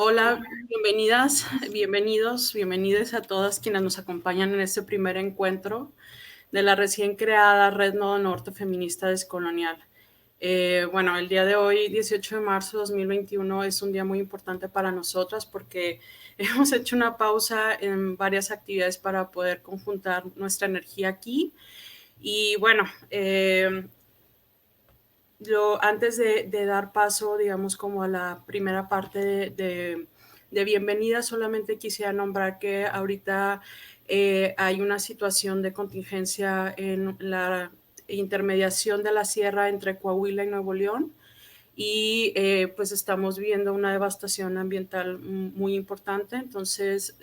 Hola, bienvenidas, bienvenidos, bienvenidas a todas quienes nos acompañan en este primer encuentro de la recién creada Red Nodo Norte Feminista Descolonial. Bueno, el día de hoy, 18 de marzo de 2021, es un día muy importante para nosotras porque hemos hecho una pausa en varias actividades para poder conjuntar nuestra energía aquí. Y bueno, antes de dar paso, digamos, como a la primera parte de bienvenida, solamente quisiera nombrar que ahorita hay una situación de contingencia en la intermediación de la sierra entre Coahuila y Nuevo León y pues estamos viendo una devastación ambiental muy importante. Entonces,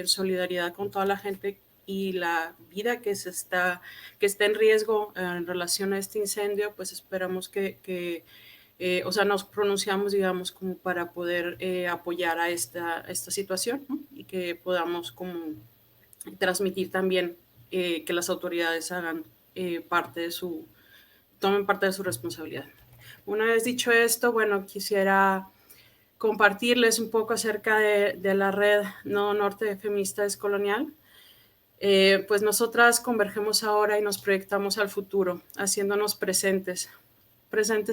solidaridad con toda la gente y la vida que está en riesgo en relación a este incendio, pues esperamos o sea, nos pronunciamos, digamos, como para poder apoyar a esta situación, ¿no? Y que podamos como transmitir también que las autoridades hagan tomen parte de su responsabilidad. Una vez dicho esto, bueno, quisiera compartirles un poco acerca de la red Nodo Norte Feminista Descolonial. Pues nosotras convergemos ahora y nos proyectamos al futuro, haciéndonos presentes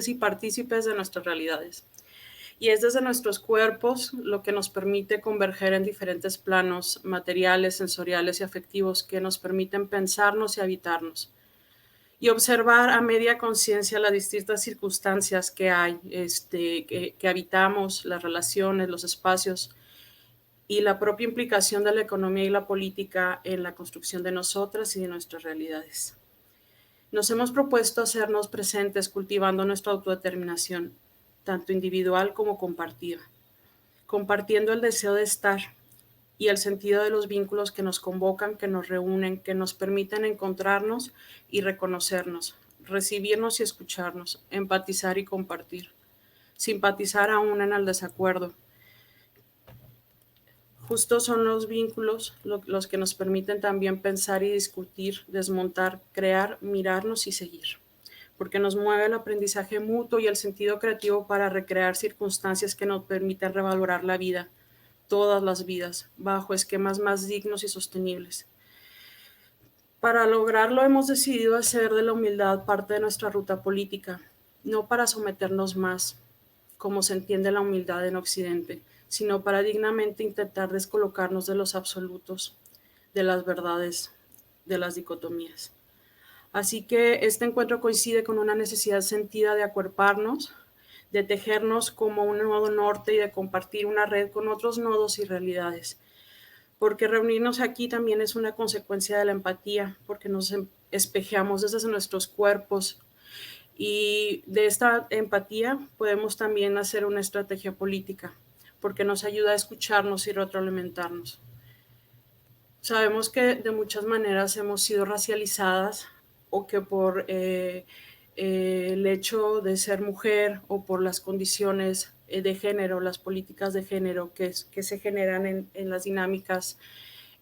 y partícipes de nuestras realidades. Y es desde nuestros cuerpos lo que nos permite converger en diferentes planos materiales, sensoriales y afectivos que nos permiten pensarnos y habitarnos. Y observar a media conciencia las distintas circunstancias que hay, que habitamos, las relaciones, los espacios y la propia implicación de la economía y la política en la construcción de nosotras y de nuestras realidades. Nos hemos propuesto hacernos presentes cultivando nuestra autodeterminación, tanto individual como compartida, compartiendo el deseo de estar y el sentido de los vínculos que nos convocan, que nos reúnen, que nos permiten encontrarnos y reconocernos, recibirnos y escucharnos, empatizar y compartir, simpatizar aún en el desacuerdo. Justo son los vínculos los que nos permiten también pensar y discutir, desmontar, crear, mirarnos y seguir, porque nos mueve el aprendizaje mutuo y el sentido creativo para recrear circunstancias que nos permiten revalorar la vida, todas las vidas, bajo esquemas más dignos y sostenibles. Para lograrlo hemos decidido hacer de la humildad parte de nuestra ruta política, no para someternos más, como se entiende la humildad en Occidente, sino para dignamente intentar descolocarnos de los absolutos, de las verdades, de las dicotomías. Así que este encuentro coincide con una necesidad sentida de acuerparnos, de tejernos como un nodo norte y de compartir una red con otros nodos y realidades. Porque reunirnos aquí también es una consecuencia de la empatía, porque nos espejeamos desde nuestros cuerpos y de esta empatía podemos también hacer una estrategia política, porque nos ayuda a escucharnos y retroalimentarnos. Sabemos que de muchas maneras hemos sido racializadas o que por el hecho de ser mujer o por las condiciones de género, las políticas de género que se generan en las dinámicas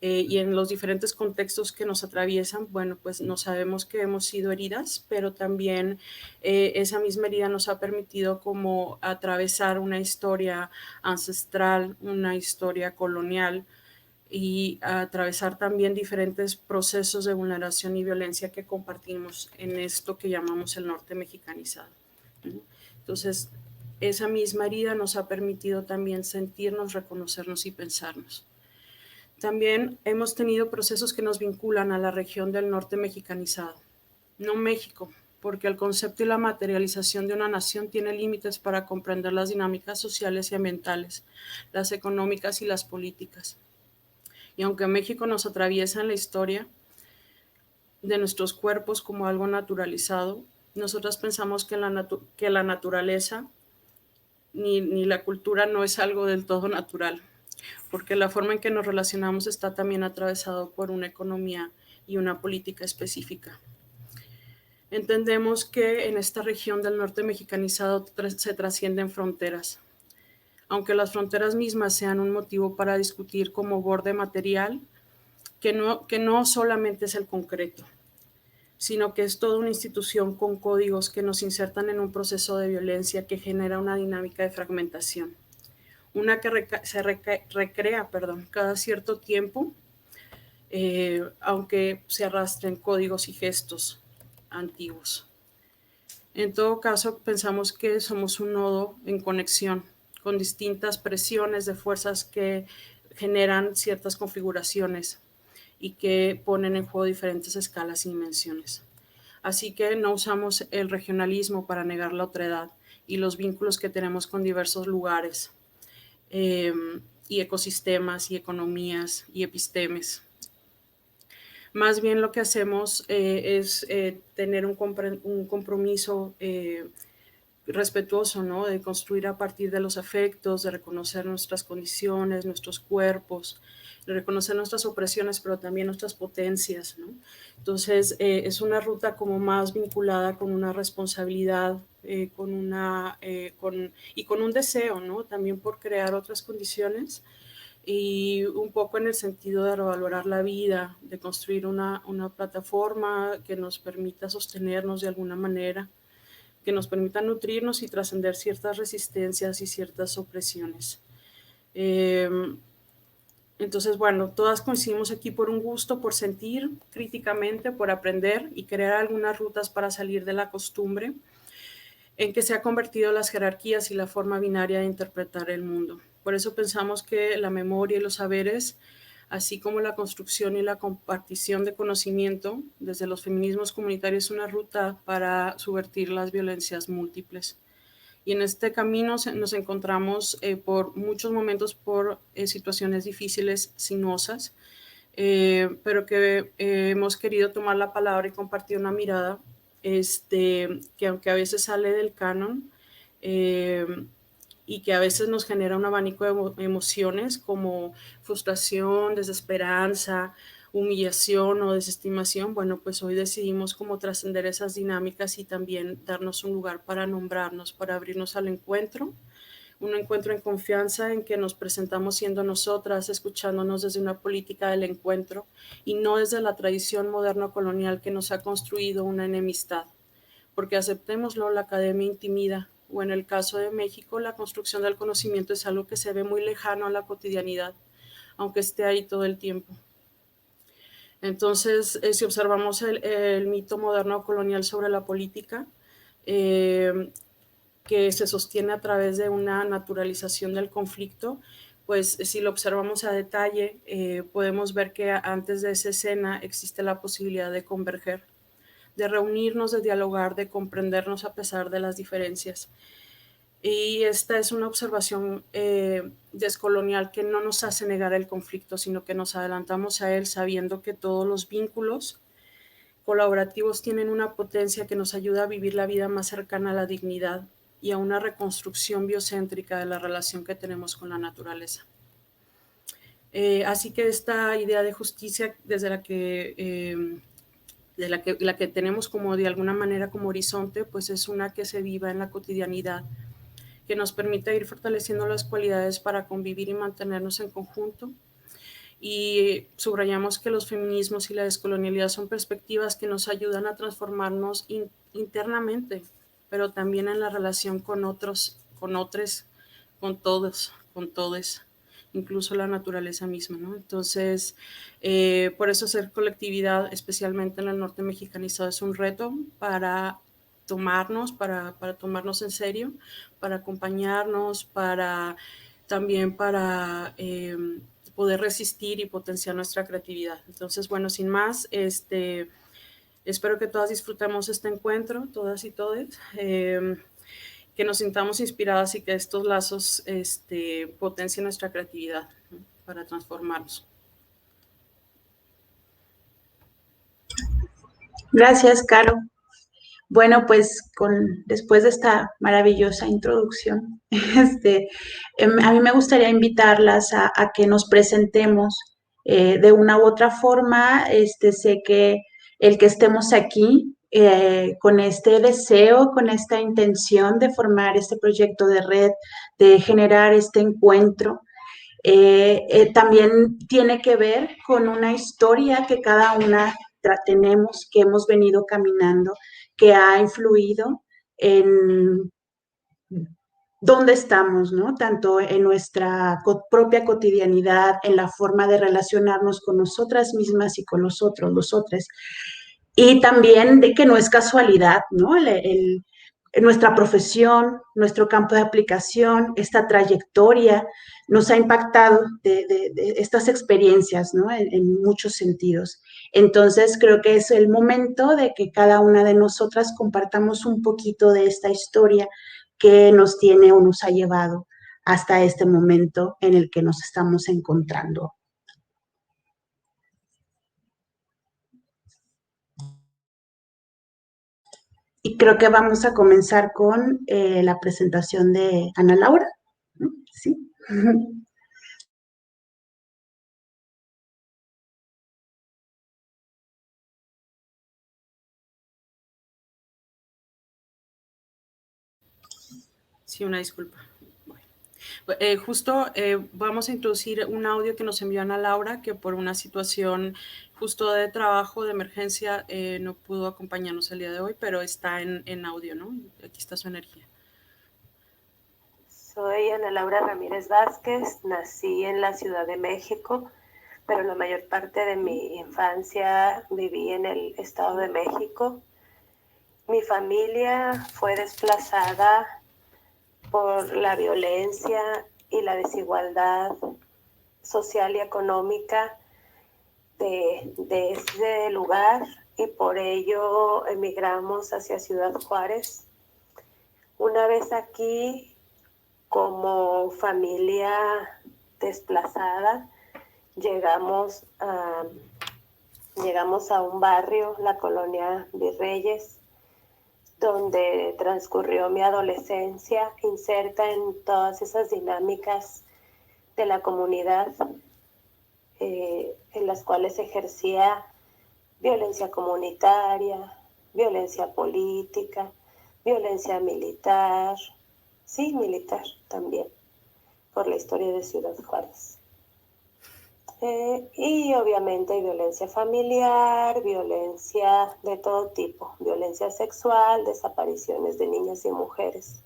y en los diferentes contextos que nos atraviesan, bueno, pues no sabemos que hemos sido heridas, pero también esa misma herida nos ha permitido como atravesar una historia ancestral, una historia colonial, y a atravesar también diferentes procesos de vulneración y violencia que compartimos en esto que llamamos el norte mexicanizado. Entonces, esa misma herida nos ha permitido también sentirnos, reconocernos y pensarnos. También hemos tenido procesos que nos vinculan a la región del norte mexicanizado, no México, porque el concepto y la materialización de una nación tiene límites para comprender las dinámicas sociales y ambientales, las económicas y las políticas. Y aunque México nos atraviesa en la historia de nuestros cuerpos como algo naturalizado, nosotras pensamos que la naturaleza ni la cultura no es algo del todo natural, porque la forma en que nos relacionamos está también atravesado por una economía y una política específica. Entendemos que en esta región del norte mexicanizado se trascienden fronteras, aunque las fronteras mismas sean un motivo para discutir como borde material, que no solamente es el concreto, sino que es toda una institución con códigos que nos insertan en un proceso de violencia que genera una dinámica de fragmentación, una que recrea cada cierto tiempo, aunque se arrastren códigos y gestos antiguos. En todo caso, pensamos que somos un nodo en conexión con distintas presiones de fuerzas que generan ciertas configuraciones y que ponen en juego diferentes escalas y dimensiones. Así que no usamos el regionalismo para negar la otredad y los vínculos que tenemos con diversos lugares, y ecosistemas y economías y epistemes. Más bien lo que hacemos es tener un compromiso respetuoso, ¿no? De construir a partir de los afectos, de reconocer nuestras condiciones, nuestros cuerpos, de reconocer nuestras opresiones, pero también nuestras potencias, ¿no? Entonces, es una ruta como más vinculada con una responsabilidad, y con un deseo, ¿no? También por crear otras condiciones y un poco en el sentido de revalorar la vida, de construir una plataforma que nos permita sostenernos de alguna manera, que nos permita nutrirnos y trascender ciertas resistencias y ciertas opresiones. Entonces, bueno, todas coincidimos aquí por un gusto, por sentir críticamente, por aprender y crear algunas rutas para salir de la costumbre en que se ha convertido las jerarquías y la forma binaria de interpretar el mundo. Por eso pensamos que la memoria y los saberes, así como la construcción y la compartición de conocimiento desde los feminismos comunitarios, es una ruta para subvertir las violencias múltiples. Y en este camino nos encontramos por muchos momentos por situaciones difíciles, sinuosas, pero que hemos querido tomar la palabra y compartir una mirada que aunque a veces sale del canon, y que a veces nos genera un abanico de emociones como frustración, desesperanza, humillación o desestimación, bueno, pues hoy decidimos como trascender esas dinámicas y también darnos un lugar para nombrarnos, para abrirnos al encuentro, un encuentro en confianza en que nos presentamos siendo nosotras, escuchándonos desde una política del encuentro y no desde la tradición moderno colonial que nos ha construido una enemistad. Porque aceptémoslo, la academia intimida, o en el caso de México, la construcción del conocimiento es algo que se ve muy lejano a la cotidianidad, aunque esté ahí todo el tiempo. Entonces, si observamos el mito moderno colonial sobre la política, que se sostiene a través de una naturalización del conflicto, pues si lo observamos a detalle, podemos ver que antes de esa escena existe la posibilidad de converger, de reunirnos, de dialogar, de comprendernos a pesar de las diferencias. Y esta es una observación descolonial que no nos hace negar el conflicto, sino que nos adelantamos a él sabiendo que todos los vínculos colaborativos tienen una potencia que nos ayuda a vivir la vida más cercana a la dignidad y a una reconstrucción biocéntrica de la relación que tenemos con la naturaleza. Así que esta idea de justicia desde la que tenemos como de alguna manera como horizonte, pues es una que se viva en la cotidianidad, que nos permite ir fortaleciendo las cualidades para convivir y mantenernos en conjunto. Y subrayamos que los feminismos y la descolonialidad son perspectivas que nos ayudan a transformarnos internamente, pero también en la relación con otros, con todos, con todes, incluso la naturaleza misma, ¿no? Entonces, por eso ser colectividad, especialmente en el norte mexicanizado, es un reto para tomarnos en serio, para acompañarnos, también para poder resistir y potenciar nuestra creatividad. Entonces, bueno, sin más, espero que todas disfrutemos este encuentro, todas y todes, que nos sintamos inspiradas y que estos lazos potencien nuestra creatividad, ¿no? Para transformarnos. Gracias, Caro. Bueno, pues después de esta maravillosa introducción, a mí me gustaría invitarlas a que nos presentemos de una u otra forma. Sé que el que estemos aquí con este deseo, con esta intención de formar este proyecto de red, de generar este encuentro, también tiene que ver con una historia que cada una tenemos, que hemos venido caminando, que ha influido en dónde estamos, ¿no? Tanto en nuestra propia cotidianidad, en la forma de relacionarnos con nosotras mismas y con nosotros, los otros. Y también de que no es casualidad, ¿no? Nuestra profesión, nuestro campo de aplicación, esta trayectoria nos ha impactado de estas experiencias, ¿no? En muchos sentidos. Entonces, creo que es el momento de que cada una de nosotras compartamos un poquito de esta historia que nos tiene o nos ha llevado hasta este momento en el que nos estamos encontrando. Y creo que vamos a comenzar con la presentación de Ana Laura. ¿Sí? Sí, una disculpa. Bueno. Justo vamos a introducir un audio que nos envió Ana Laura, que por una situación justo de trabajo, de emergencia, no pudo acompañarnos el día de hoy, pero está en audio, ¿no? Aquí está su energía. Soy Ana Laura Ramírez Vázquez, nací en la Ciudad de México, pero la mayor parte de mi infancia viví en el Estado de México. Mi familia fue desplazada por la violencia y la desigualdad social y económica de ese lugar, y por ello emigramos hacia Ciudad Juárez. Una vez aquí, como familia desplazada, llegamos a un barrio, la colonia Virreyes, donde transcurrió mi adolescencia, inserta en todas esas dinámicas de la comunidad, en las cuales ejercía violencia comunitaria, violencia política, violencia militar, sí, militar también, por la historia de Ciudad Juárez. Y obviamente violencia familiar, violencia de todo tipo, violencia sexual, desapariciones de niñas y mujeres.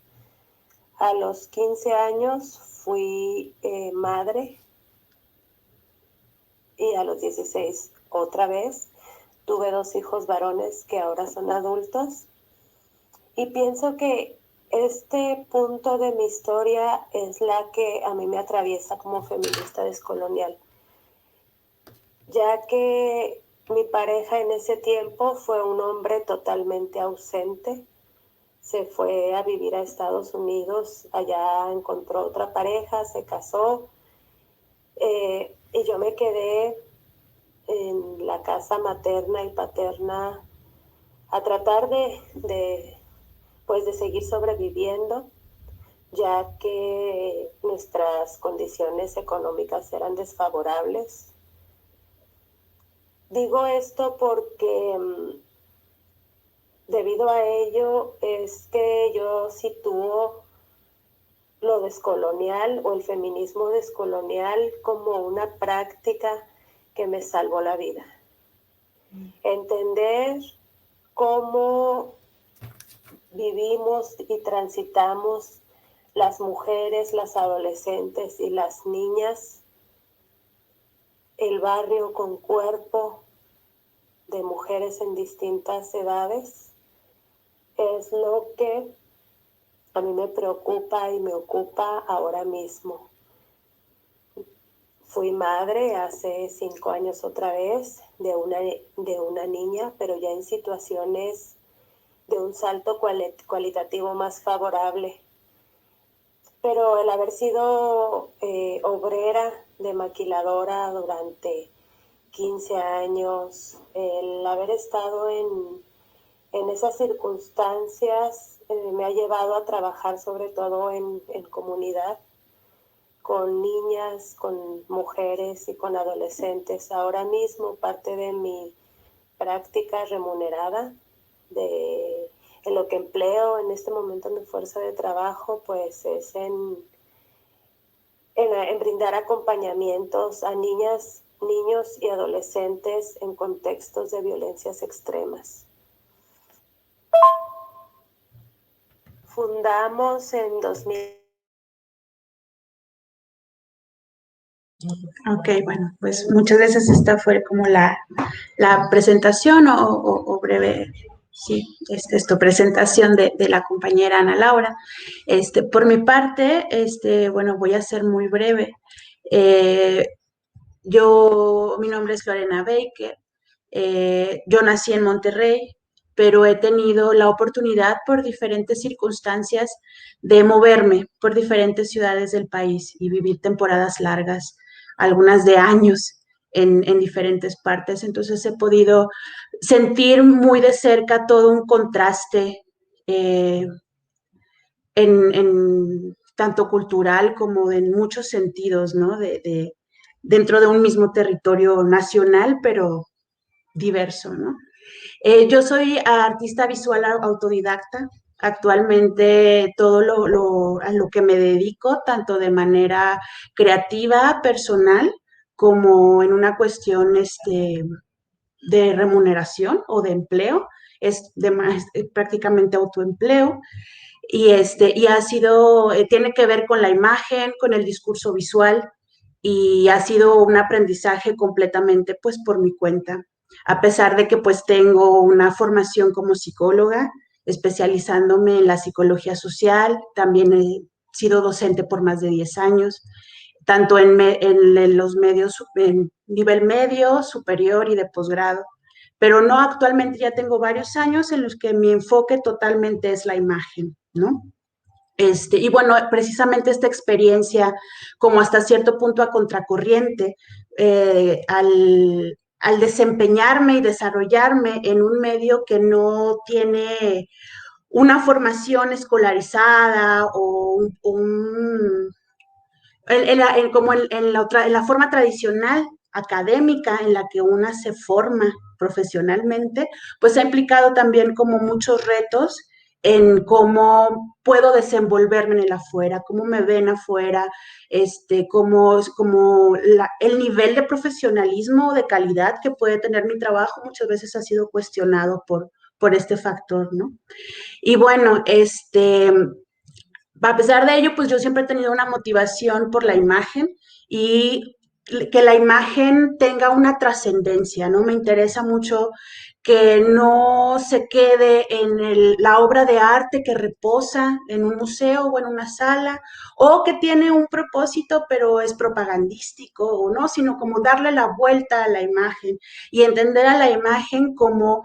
A los 15 años fui madre, y a los 16 otra vez. Tuve 2 hijos varones que ahora son adultos, y pienso que este punto de mi historia es la que a mí me atraviesa como feminista descolonial, ya que mi pareja en ese tiempo fue un hombre totalmente ausente. Se fue a vivir a Estados Unidos, allá encontró otra pareja, se casó, y yo me quedé en la casa materna y paterna a tratar de seguir sobreviviendo, ya que nuestras condiciones económicas eran desfavorables. Digo esto porque debido a ello es que yo sitúo lo descolonial o el feminismo descolonial como una práctica que me salvó la vida. Entender cómo vivimos y transitamos las mujeres, las adolescentes y las niñas, el barrio con cuerpo de mujeres en distintas edades, es lo que a mí me preocupa y me ocupa ahora mismo. Fui madre hace 5 años otra vez de una niña, pero ya en situaciones de un salto cualitativo más favorable. Pero el haber sido obrera de maquiladora durante 15 años, el haber estado en esas circunstancias me ha llevado a trabajar sobre todo en comunidad, con niñas, con mujeres y con adolescentes. Ahora mismo parte de mi práctica remunerada, en lo que empleo en este momento en mi fuerza de trabajo, pues es en brindar acompañamientos a niñas, niños y adolescentes en contextos de violencias extremas. Fundamos en 2000 Ok, bueno, pues muchas veces esta fue como la presentación o breve, sí, esto, presentación de la compañera Ana Laura. Por mi parte, bueno, voy a ser muy breve. Eh, mi nombre es Lorena Baker. Yo nací en Monterrey, pero he tenido la oportunidad por diferentes circunstancias de moverme por diferentes ciudades del país y vivir temporadas largas, algunas de años en diferentes partes. Entonces he podido sentir muy de cerca todo un contraste eh, en tanto cultural como en muchos sentidos, ¿no? Dentro de un mismo territorio nacional, pero diverso, ¿no? Yo soy artista visual autodidacta. Actualmente todo a lo que me dedico, tanto de manera creativa, personal, como en una cuestión de remuneración o de empleo, es prácticamente autoempleo. Y ha sido, tiene que ver con la imagen, con el discurso visual, y ha sido un aprendizaje completamente pues por mi cuenta, a pesar de que pues tengo una formación como psicóloga, especializándome en la psicología social. También he sido docente por más de 10 años, tanto en los medios, en nivel medio, superior y de posgrado. Pero no, actualmente ya tengo varios años en los que mi enfoque totalmente es la imagen, ¿no? Y bueno, precisamente esta experiencia, como hasta cierto punto a contracorriente, al desempeñarme y desarrollarme en un medio que no tiene una formación escolarizada o como en la forma tradicional académica en la que una se forma profesionalmente, pues ha implicado también como muchos retos en cómo puedo desenvolverme en el afuera, cómo me ven afuera, el nivel de profesionalismo, de calidad que puede tener mi trabajo muchas veces ha sido cuestionado por este factor, ¿no? Y bueno, a pesar de ello, pues yo siempre he tenido una motivación por la imagen y que la imagen tenga una trascendencia, ¿no? Me interesa mucho que no se quede en la obra de arte que reposa en un museo o en una sala, o que tiene un propósito pero es propagandístico, o no, sino como darle la vuelta a la imagen y entender a la imagen como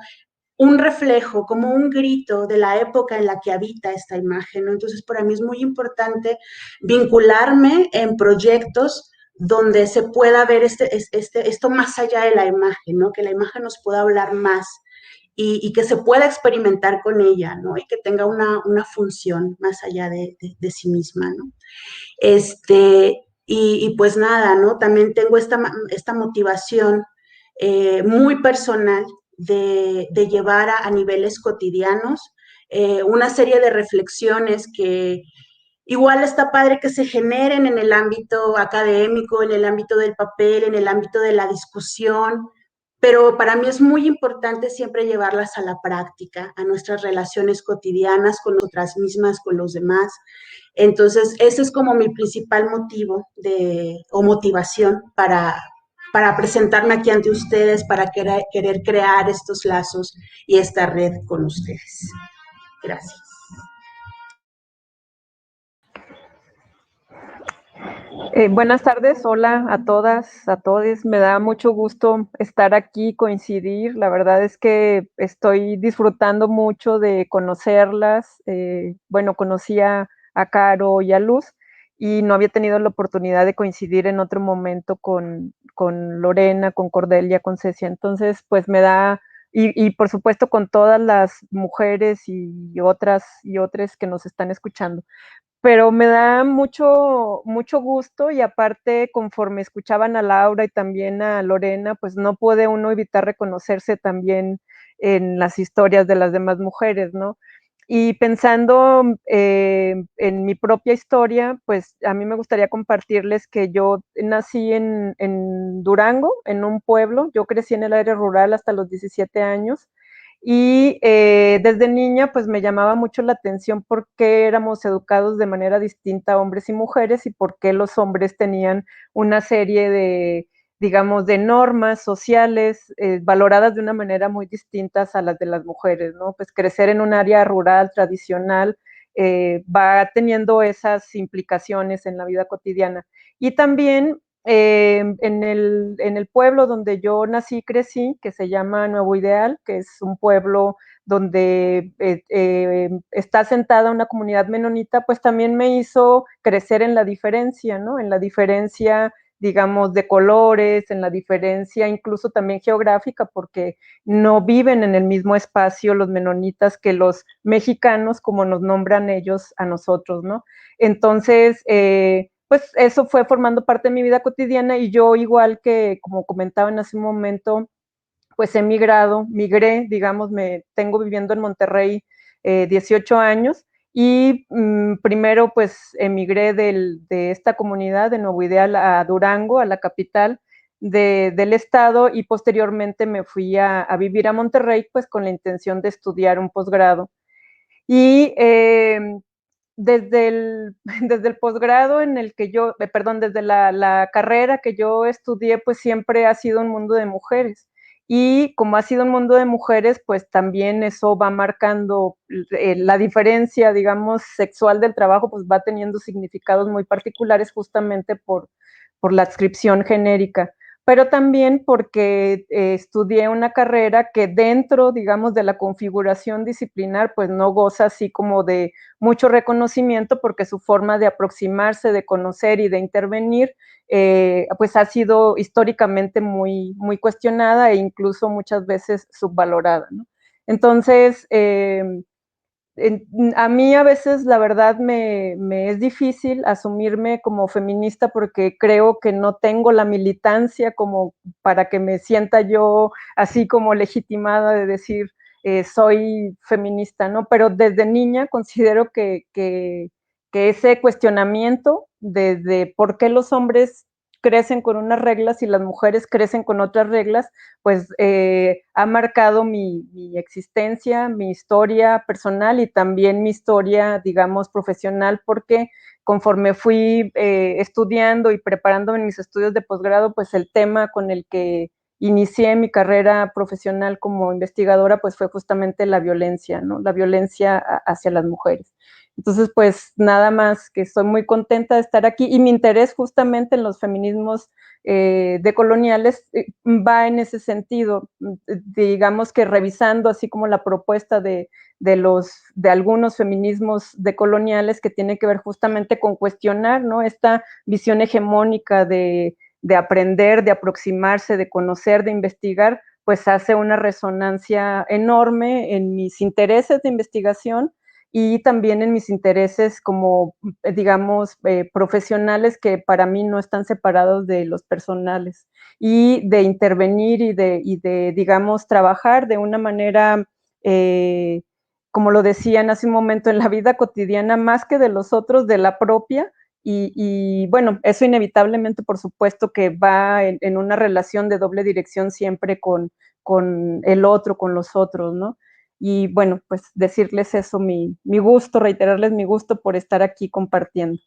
un reflejo, como un grito de la época en la que habita esta imagen, ¿no? Entonces, para mí es muy importante vincularme en proyectos donde se pueda ver esto más allá de la imagen, ¿no? Que la imagen nos pueda hablar más y que se pueda experimentar con ella, ¿no? Y que tenga una función más allá de sí misma, ¿no? Y pues nada, ¿no? También tengo esta motivación muy personal de llevar a niveles cotidianos una serie de reflexiones que igual está padre que se generen en el ámbito académico, en el ámbito del papel, en el ámbito de la discusión, pero para mí es muy importante siempre llevarlas a la práctica, a nuestras relaciones cotidianas con nosotras mismas, con los demás. Entonces, ese es como mi principal motivo o motivación para presentarme aquí ante ustedes, para querer crear estos lazos y esta red con ustedes. Gracias. Buenas tardes, hola a todas, a todos. Me da mucho gusto estar aquí, coincidir. La verdad es que estoy disfrutando mucho de conocerlas. Bueno, conocí a Caro y a Luz y no había tenido la oportunidad de coincidir en otro momento con Lorena, con Cordelia, con Cecia. Entonces, pues me da, y por supuesto con todas las mujeres y otras y otros que nos están escuchando, pero me da mucho gusto y aparte conforme escuchaban a Laura y también a Lorena, pues no puede uno evitar reconocerse también en las historias de las demás mujeres, ¿no? Y pensando en mi propia historia, pues a mí me gustaría compartirles que yo nací en Durango, en un pueblo, yo crecí en el área rural hasta los 17 años Y desde niña pues me llamaba mucho la atención por qué éramos educados de manera distinta hombres y mujeres y por qué los hombres tenían una serie de, digamos, de normas sociales valoradas de una manera muy distintas a las de las mujeres, ¿no? Pues crecer en un área rural tradicional va teniendo esas implicaciones en la vida cotidiana. Y también en el pueblo donde yo nací y crecí, que se llama Nuevo Ideal, que es un pueblo donde está asentada una comunidad menonita, pues también me hizo crecer en la diferencia, ¿no? En la diferencia, digamos, de colores, en la diferencia incluso también geográfica, porque no viven en el mismo espacio los menonitas que los mexicanos, como nos nombran ellos a nosotros, ¿no? Entonces, pues eso fue formando parte de mi vida cotidiana y yo, igual que como comentaban hace un momento, pues he migré, digamos, me tengo viviendo en Monterrey 18 años y primero pues emigré de esta comunidad de Nuevo Ideal a Durango, a la capital del estado, y posteriormente me fui a vivir a Monterrey pues con la intención de estudiar un posgrado. Y desde el, desde el posgrado en el que yo, perdón, desde la carrera que yo estudié, pues siempre ha sido un mundo de mujeres. Y como ha sido un mundo de mujeres, pues también eso va marcando la diferencia, digamos, sexual del trabajo, pues va teniendo significados muy particulares justamente por la adscripción genérica, pero también porque estudié una carrera que dentro, digamos, de la configuración disciplinar, pues no goza así como de mucho reconocimiento, porque su forma de aproximarse, de conocer y de intervenir, pues ha sido históricamente muy, muy cuestionada e incluso muchas veces subvalorada, ¿no? Entonces, a mí a veces la verdad me es difícil asumirme como feminista porque creo que no tengo la militancia como para que me sienta yo así como legitimada de decir soy feminista, ¿no? Pero desde niña considero que ese cuestionamiento de por qué los hombres crecen con unas reglas y las mujeres crecen con otras reglas, pues ha marcado mi existencia, mi historia personal y también mi historia, digamos, profesional, porque conforme fui estudiando y preparándome en mis estudios de posgrado, pues el tema con el que inicié mi carrera profesional como investigadora, pues fue justamente la violencia, ¿no? La violencia hacia las mujeres. Entonces, pues nada más que estoy muy contenta de estar aquí y mi interés justamente en los feminismos decoloniales va en ese sentido, digamos que revisando así como la propuesta de algunos feminismos decoloniales que tiene que ver justamente con cuestionar, ¿no? Esta visión hegemónica de aprender, de aproximarse, de conocer, de investigar, pues hace una resonancia enorme en mis intereses de investigación y también en mis intereses como, digamos, profesionales que para mí no están separados de los personales, y de intervenir y de digamos, trabajar de una manera, como lo decían hace un momento, en la vida cotidiana, más que de los otros, de la propia, y bueno, eso inevitablemente, por supuesto, que va en una relación de doble dirección siempre con el otro, con los otros, ¿no? Y bueno, pues decirles eso, mi gusto, reiterarles mi gusto por estar aquí compartiendo.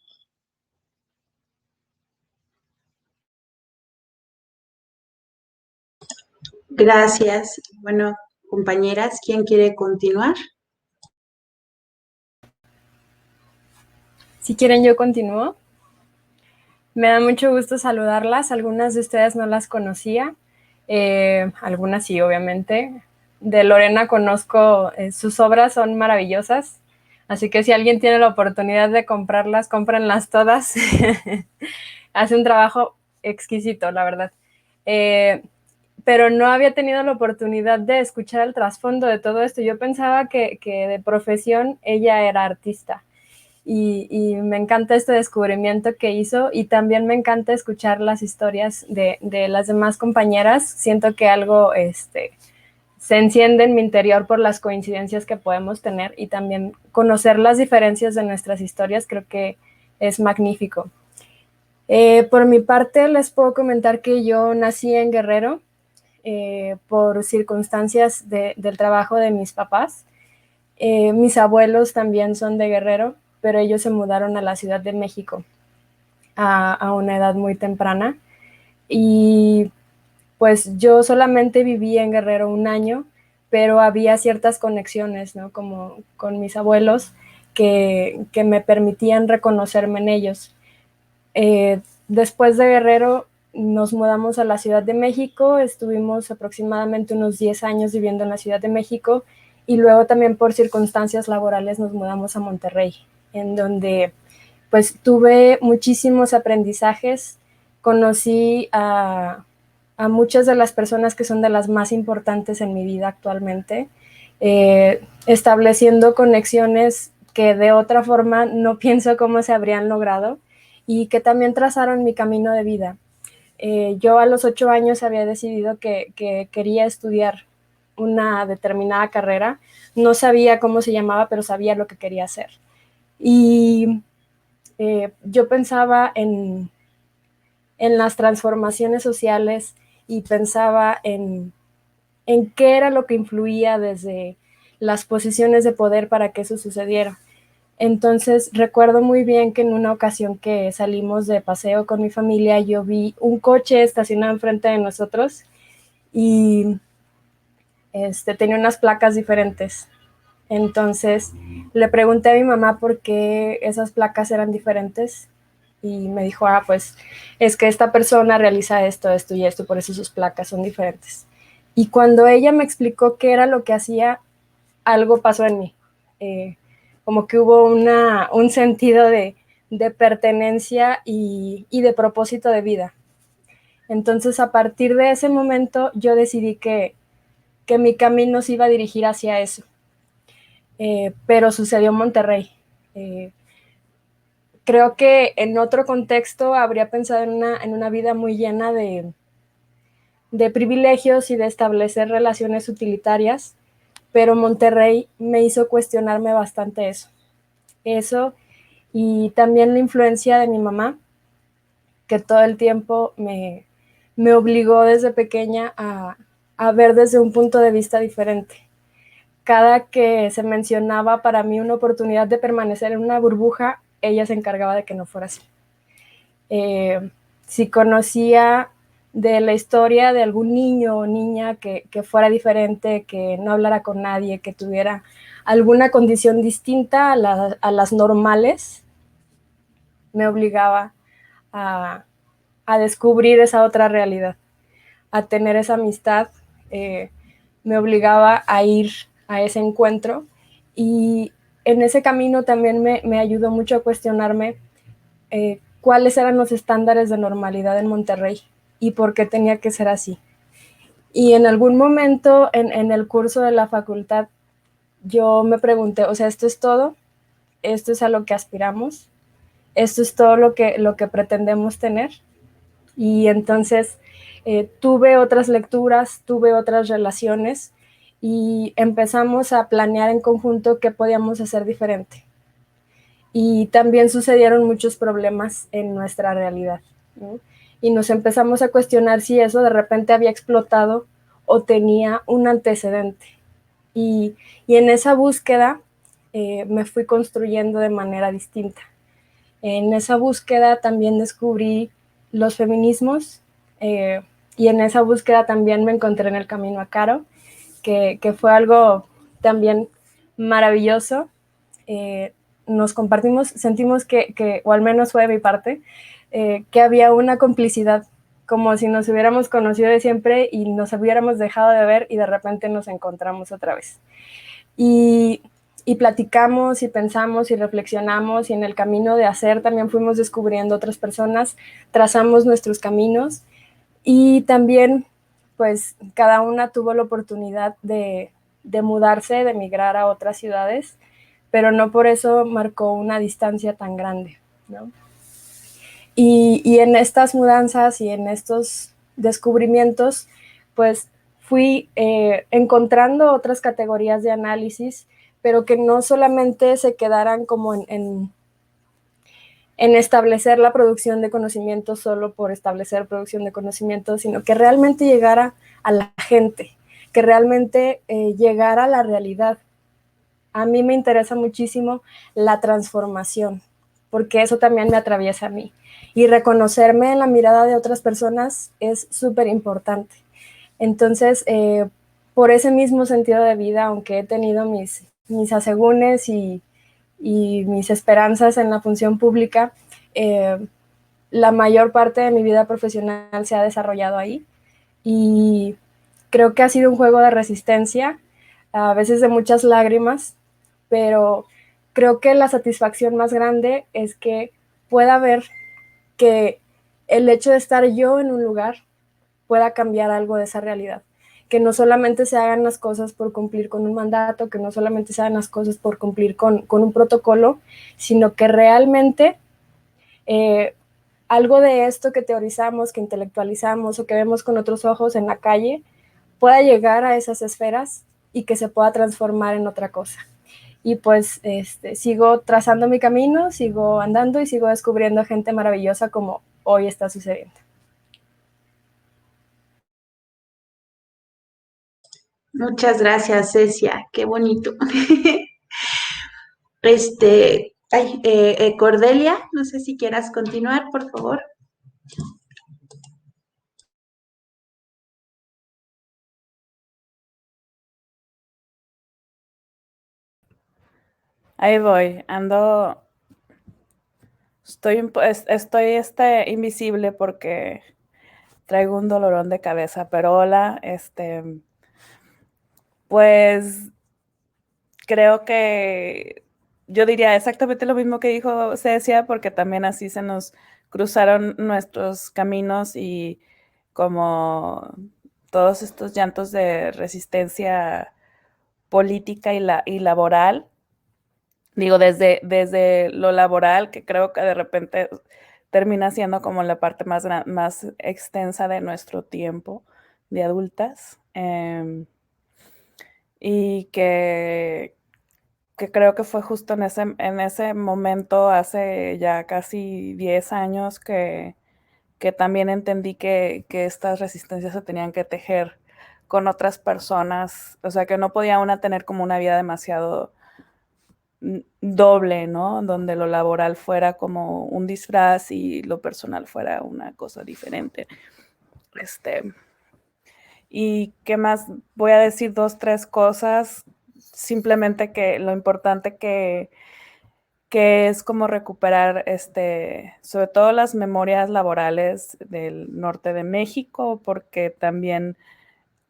Gracias. Bueno, compañeras, ¿quién quiere continuar? Si quieren, yo continúo. Me da mucho gusto saludarlas. Algunas de ustedes no las conocía. Algunas sí, obviamente. De Lorena conozco, sus obras son maravillosas. Así que si alguien tiene la oportunidad de comprarlas, cómprenlas todas. Hace un trabajo exquisito, la verdad. Pero no había tenido la oportunidad de escuchar el trasfondo de todo esto. Yo pensaba que de profesión ella era artista. Y me encanta este descubrimiento que hizo, y también me encanta escuchar las historias de las demás compañeras. Siento que algo se enciende en mi interior por las coincidencias que podemos tener, y también conocer las diferencias de nuestras historias creo que es magnífico. Por mi parte les puedo comentar que yo nací en Guerrero. por circunstancias del trabajo de mis papás. Mis abuelos también son de Guerrero, pero ellos se mudaron a la Ciudad de México a una edad muy temprana. Y pues yo solamente viví en Guerrero un año, pero había ciertas conexiones, ¿no? Como con mis abuelos que me permitían reconocerme en ellos. Después de Guerrero nos mudamos a la Ciudad de México, estuvimos aproximadamente unos 10 años viviendo en la Ciudad de México y luego también por circunstancias laborales nos mudamos a Monterrey, en donde pues tuve muchísimos aprendizajes, conocí a muchas de las personas que son de las más importantes en mi vida actualmente, estableciendo conexiones que de otra forma no pienso cómo se habrían logrado y que también trazaron mi camino de vida. Yo a los 8 años había decidido que quería estudiar una determinada carrera. No sabía cómo se llamaba, pero sabía lo que quería hacer. Y yo pensaba en las transformaciones sociales y pensaba en qué era lo que influía desde las posiciones de poder para que eso sucediera. Entonces recuerdo muy bien que en una ocasión que salimos de paseo con mi familia, yo vi un coche estacionado enfrente de nosotros y tenía unas placas diferentes. Entonces le pregunté a mi mamá por qué esas placas eran diferentes y me dijo, pues es que esta persona realiza esto, esto y esto, por eso sus placas son diferentes. Y cuando ella me explicó qué era lo que hacía, algo pasó en mí. Como que hubo un sentido de pertenencia y de propósito de vida. Entonces, a partir de ese momento, yo decidí que mi camino se iba a dirigir hacia eso. Pero sucedió en Monterrey. Creo que en otro contexto habría pensado en una vida muy llena de privilegios y de establecer relaciones utilitarias, pero Monterrey me hizo cuestionarme bastante eso y también la influencia de mi mamá, que todo el tiempo me obligó desde pequeña a ver desde un punto de vista diferente. Cada que se mencionaba para mí una oportunidad de permanecer en una burbuja, ella se encargaba de que no fuera así. Si conocía de la historia de algún niño o niña que fuera diferente, que no hablara con nadie, que tuviera alguna condición distinta a las normales, me obligaba a descubrir esa otra realidad, a tener esa amistad, me obligaba a ir a ese encuentro y en ese camino también me ayudó mucho a cuestionarme cuáles eran los estándares de normalidad en Monterrey y por qué tenía que ser así. Y en algún momento en el curso de la facultad yo me pregunté, o sea, ¿esto es todo? ¿Esto es a lo que aspiramos? ¿Esto es todo lo que pretendemos tener? Y entonces tuve otras lecturas, tuve otras relaciones y empezamos a planear en conjunto qué podíamos hacer diferente. Y también sucedieron muchos problemas en nuestra realidad, ¿no? Y nos empezamos a cuestionar si eso de repente había explotado o tenía un antecedente. Y en esa búsqueda me fui construyendo de manera distinta. En esa búsqueda también descubrí los feminismos y en esa búsqueda también me encontré en el camino a Caro, que fue algo también maravilloso. Nos compartimos, sentimos que, o al menos fue de mi parte, que había una complicidad, como si nos hubiéramos conocido de siempre y nos hubiéramos dejado de ver y de repente nos encontramos otra vez. Y platicamos y pensamos y reflexionamos y en el camino de hacer también fuimos descubriendo otras personas, trazamos nuestros caminos y también pues cada una tuvo la oportunidad de mudarse, de emigrar a otras ciudades, pero no por eso marcó una distancia tan grande, ¿no? Y en estas mudanzas y en estos descubrimientos, pues fui encontrando otras categorías de análisis, pero que no solamente se quedaran como en en establecer la producción de conocimiento solo por establecer producción de conocimiento, sino que realmente llegara a la gente, que realmente llegara a la realidad. A mí me interesa muchísimo la transformación, porque eso también me atraviesa a mí. Y reconocerme en la mirada de otras personas es súper importante. Entonces, por ese mismo sentido de vida, aunque he tenido mis asegúnes y mis esperanzas en la función pública, la mayor parte de mi vida profesional se ha desarrollado ahí. Y creo que ha sido un juego de resistencia, a veces de muchas lágrimas, pero creo que la satisfacción más grande es que pueda ver que el hecho de estar yo en un lugar pueda cambiar algo de esa realidad. Que no solamente se hagan las cosas por cumplir con un mandato, que no solamente se hagan las cosas por cumplir con un protocolo, sino que realmente algo de esto que teorizamos, que intelectualizamos o que vemos con otros ojos en la calle, pueda llegar a esas esferas y que se pueda transformar en otra cosa. Y pues sigo trazando mi camino, sigo andando y sigo descubriendo gente maravillosa como hoy está sucediendo. Muchas gracias, Cecia. Qué bonito. Cordelia, no sé si quieras continuar, por favor. Ahí voy, ando, estoy invisible porque traigo un dolorón de cabeza, pero hola, pues creo que yo diría exactamente lo mismo que dijo Cecia, porque también así se nos cruzaron nuestros caminos y como todos estos llantos de resistencia política y laboral. Digo, desde lo laboral, que creo que de repente termina siendo como la parte más extensa de nuestro tiempo de adultas. Y que creo que fue justo en ese momento, hace ya casi 10 años, que también entendí que estas resistencias se tenían que tejer con otras personas. O sea, que no podía una tener como una vida demasiado doble, ¿no? Donde lo laboral fuera como un disfraz y lo personal fuera una cosa diferente. ¿Y qué más? Voy a decir 2, 3 cosas. Simplemente que lo importante que es como recuperar, sobre todo las memorias laborales del norte de México, porque también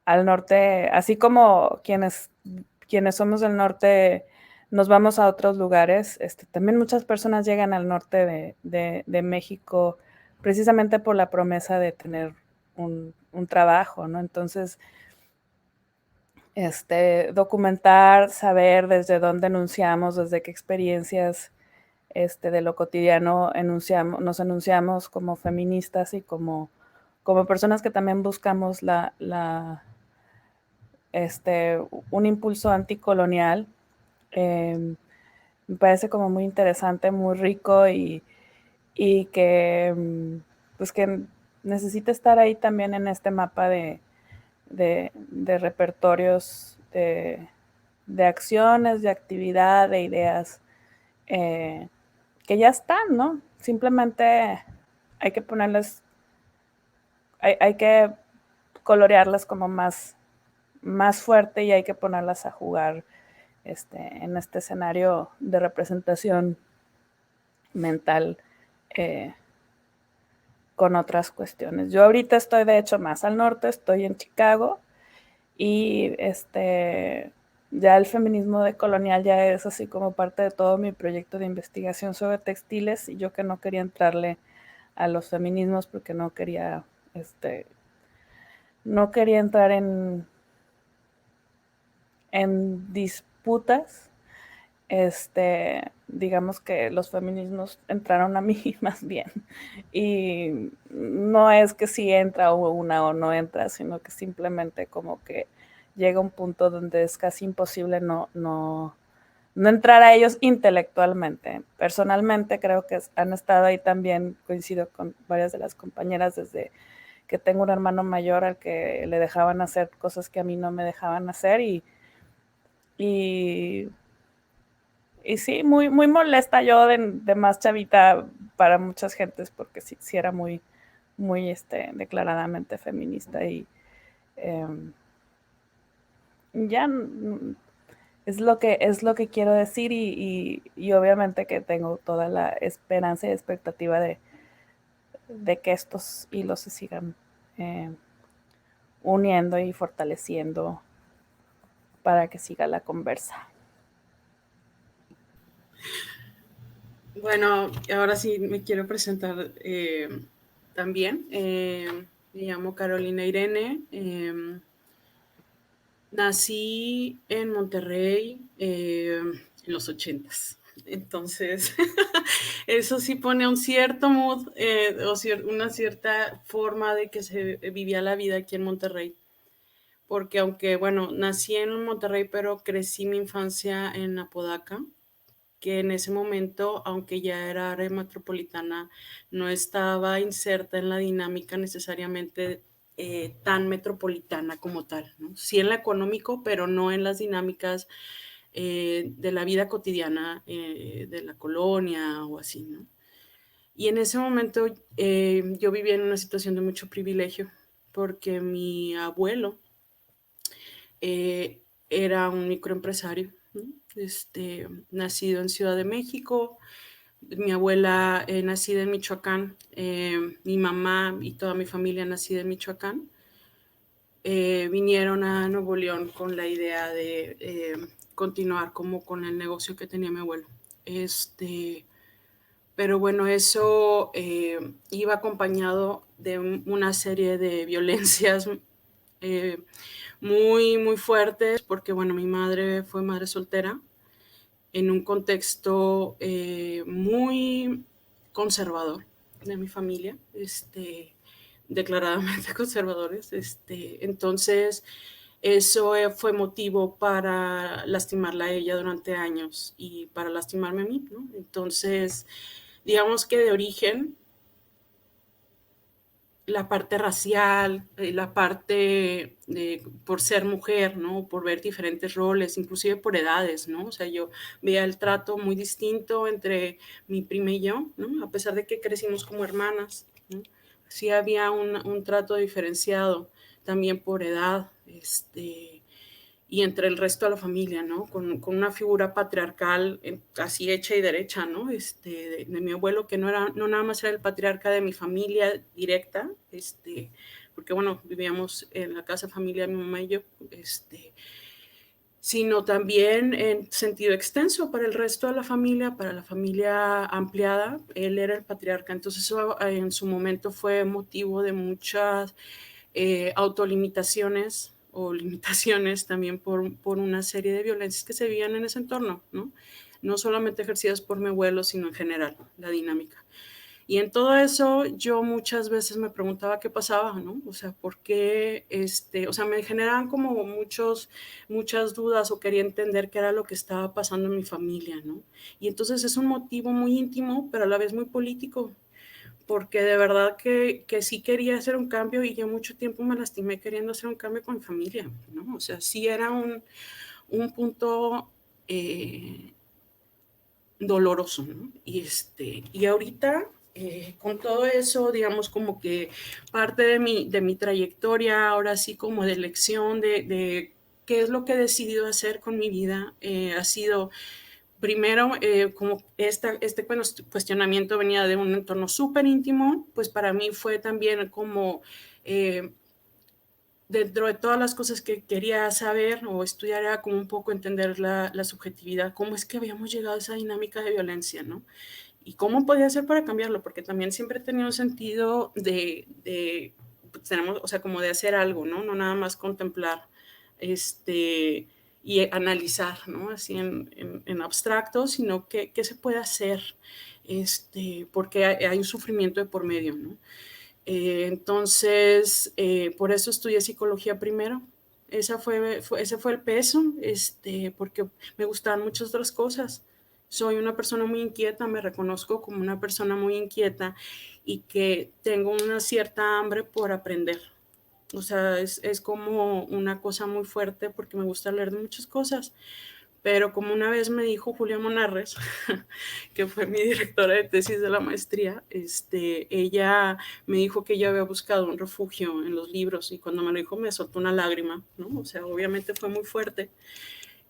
al norte, así como quienes somos del norte nos vamos a otros lugares, también muchas personas llegan al norte de México precisamente por la promesa de tener un trabajo, ¿no? Entonces, documentar, saber desde dónde enunciamos, desde qué experiencias de lo cotidiano nos enunciamos como feministas y como personas que también buscamos un impulso anticolonial. Me parece como muy interesante, muy rico y que pues que necesita estar ahí también en este mapa de repertorios de acciones, de actividad, de ideas que ya están, ¿no? Simplemente hay que ponerles, hay que colorearlas como más fuerte y hay que ponerlas a jugar en este escenario de representación mental con otras cuestiones. Yo ahorita estoy de hecho más al norte, estoy en Chicago y ya el feminismo decolonial ya es así como parte de todo mi proyecto de investigación sobre textiles, y yo que no quería entrarle a los feminismos porque no quería entrar en disputas. Digamos que los feminismos entraron a mí más bien, y no es que si entra una o no entra, sino que simplemente como que llega un punto donde es casi imposible no no entrar a ellos intelectualmente. Personalmente creo que han estado ahí también, coincido con varias de las compañeras, desde que tengo un hermano mayor al que le dejaban hacer cosas que a mí no me dejaban hacer y sí, muy, muy molesta yo de más chavita para muchas gentes, porque sí, sí era muy, muy declaradamente feminista y ya es lo que quiero decir y obviamente que tengo toda la esperanza y expectativa de que estos hilos se sigan uniendo y fortaleciendo para que siga la conversa. Bueno, ahora sí me quiero presentar también. Me llamo Carolina Irene. Nací en Monterrey en los 80s. Entonces, eso sí pone un cierto mood una cierta forma de que se vivía la vida aquí en Monterrey. Porque aunque, bueno, nací en Monterrey, pero crecí mi infancia en Apodaca, que en ese momento, aunque ya era área metropolitana, no estaba inserta en la dinámica necesariamente tan metropolitana como tal, ¿no? Sí en la económico, pero no en las dinámicas de la vida cotidiana de la colonia o así, ¿no? Y en ese momento yo vivía en una situación de mucho privilegio, porque mi abuelo era un microempresario, ¿no? Nacido en Ciudad de México, mi abuela nacida en Michoacán, mi mamá y toda mi familia nacida en Michoacán, vinieron a Nuevo León con la idea de continuar como con el negocio que tenía mi abuelo. Pero bueno, eso iba acompañado de una serie de violencias muy, muy fuertes, porque bueno, mi madre fue madre soltera en un contexto muy conservador de mi familia, declaradamente conservadores. Entonces, eso fue motivo para lastimarla a ella durante años y para lastimarme a mí, ¿no? Entonces, digamos que de origen, la parte racial, la parte por ser mujer, ¿no? Por ver diferentes roles, inclusive por edades, ¿no? O sea, yo veía el trato muy distinto entre mi prima y yo, ¿no? A pesar de que crecimos como hermanas, ¿no? Sí había un trato diferenciado también por edad, y entre el resto de la familia, ¿no? Con una figura patriarcal así hecha y derecha, ¿no? De mi abuelo, que no nada más era el patriarca de mi familia directa, porque bueno, vivíamos en la casa familiar mi mamá y yo, sino también en sentido extenso para el resto de la familia, para la familia ampliada, él era el patriarca. Entonces eso en su momento fue motivo de muchas autolimitaciones o limitaciones también por una serie de violencias que se vivían en ese entorno, ¿no? No solamente ejercidas por mi abuelo, sino en general, la dinámica. Y en todo eso yo muchas veces me preguntaba qué pasaba, ¿no? O sea, ¿por qué? O sea, me generaban como muchas dudas o quería entender qué era lo que estaba pasando en mi familia, ¿no? Y entonces es un motivo muy íntimo, pero a la vez muy político, porque de verdad que sí quería hacer un cambio y yo mucho tiempo me lastimé queriendo hacer un cambio con mi familia, ¿no? O sea, sí era un punto doloroso, ¿no? Y ahorita, con todo eso, digamos, como que parte de mi trayectoria, ahora sí como de elección de qué es lo que he decidido hacer con mi vida, ha sido primero, como este cuestionamiento venía de un entorno súper íntimo, pues para mí fue también como dentro de todas las cosas que quería saber o estudiar era como un poco entender la subjetividad, cómo es que habíamos llegado a esa dinámica de violencia, ¿no? Y cómo podía hacer para cambiarlo, porque también siempre he tenido un sentido pues, tenemos, o sea, como de hacer algo, ¿no? No nada más contemplar, y analizar, ¿no? Así en abstracto, sino qué se puede hacer, porque hay un sufrimiento de por medio, ¿no? Entonces, por eso estudié psicología primero, ese fue el peso, porque me gustaban muchas otras cosas. Soy una persona muy inquieta, me reconozco como una persona muy inquieta y que tengo una cierta hambre por aprender. O sea, es como una cosa muy fuerte porque me gusta leer de muchas cosas. Pero como una vez me dijo Julia Monarres, que fue mi directora de tesis de la maestría, ella me dijo que ella había buscado un refugio en los libros y cuando me lo dijo me soltó una lágrima, ¿no? O sea, obviamente fue muy fuerte,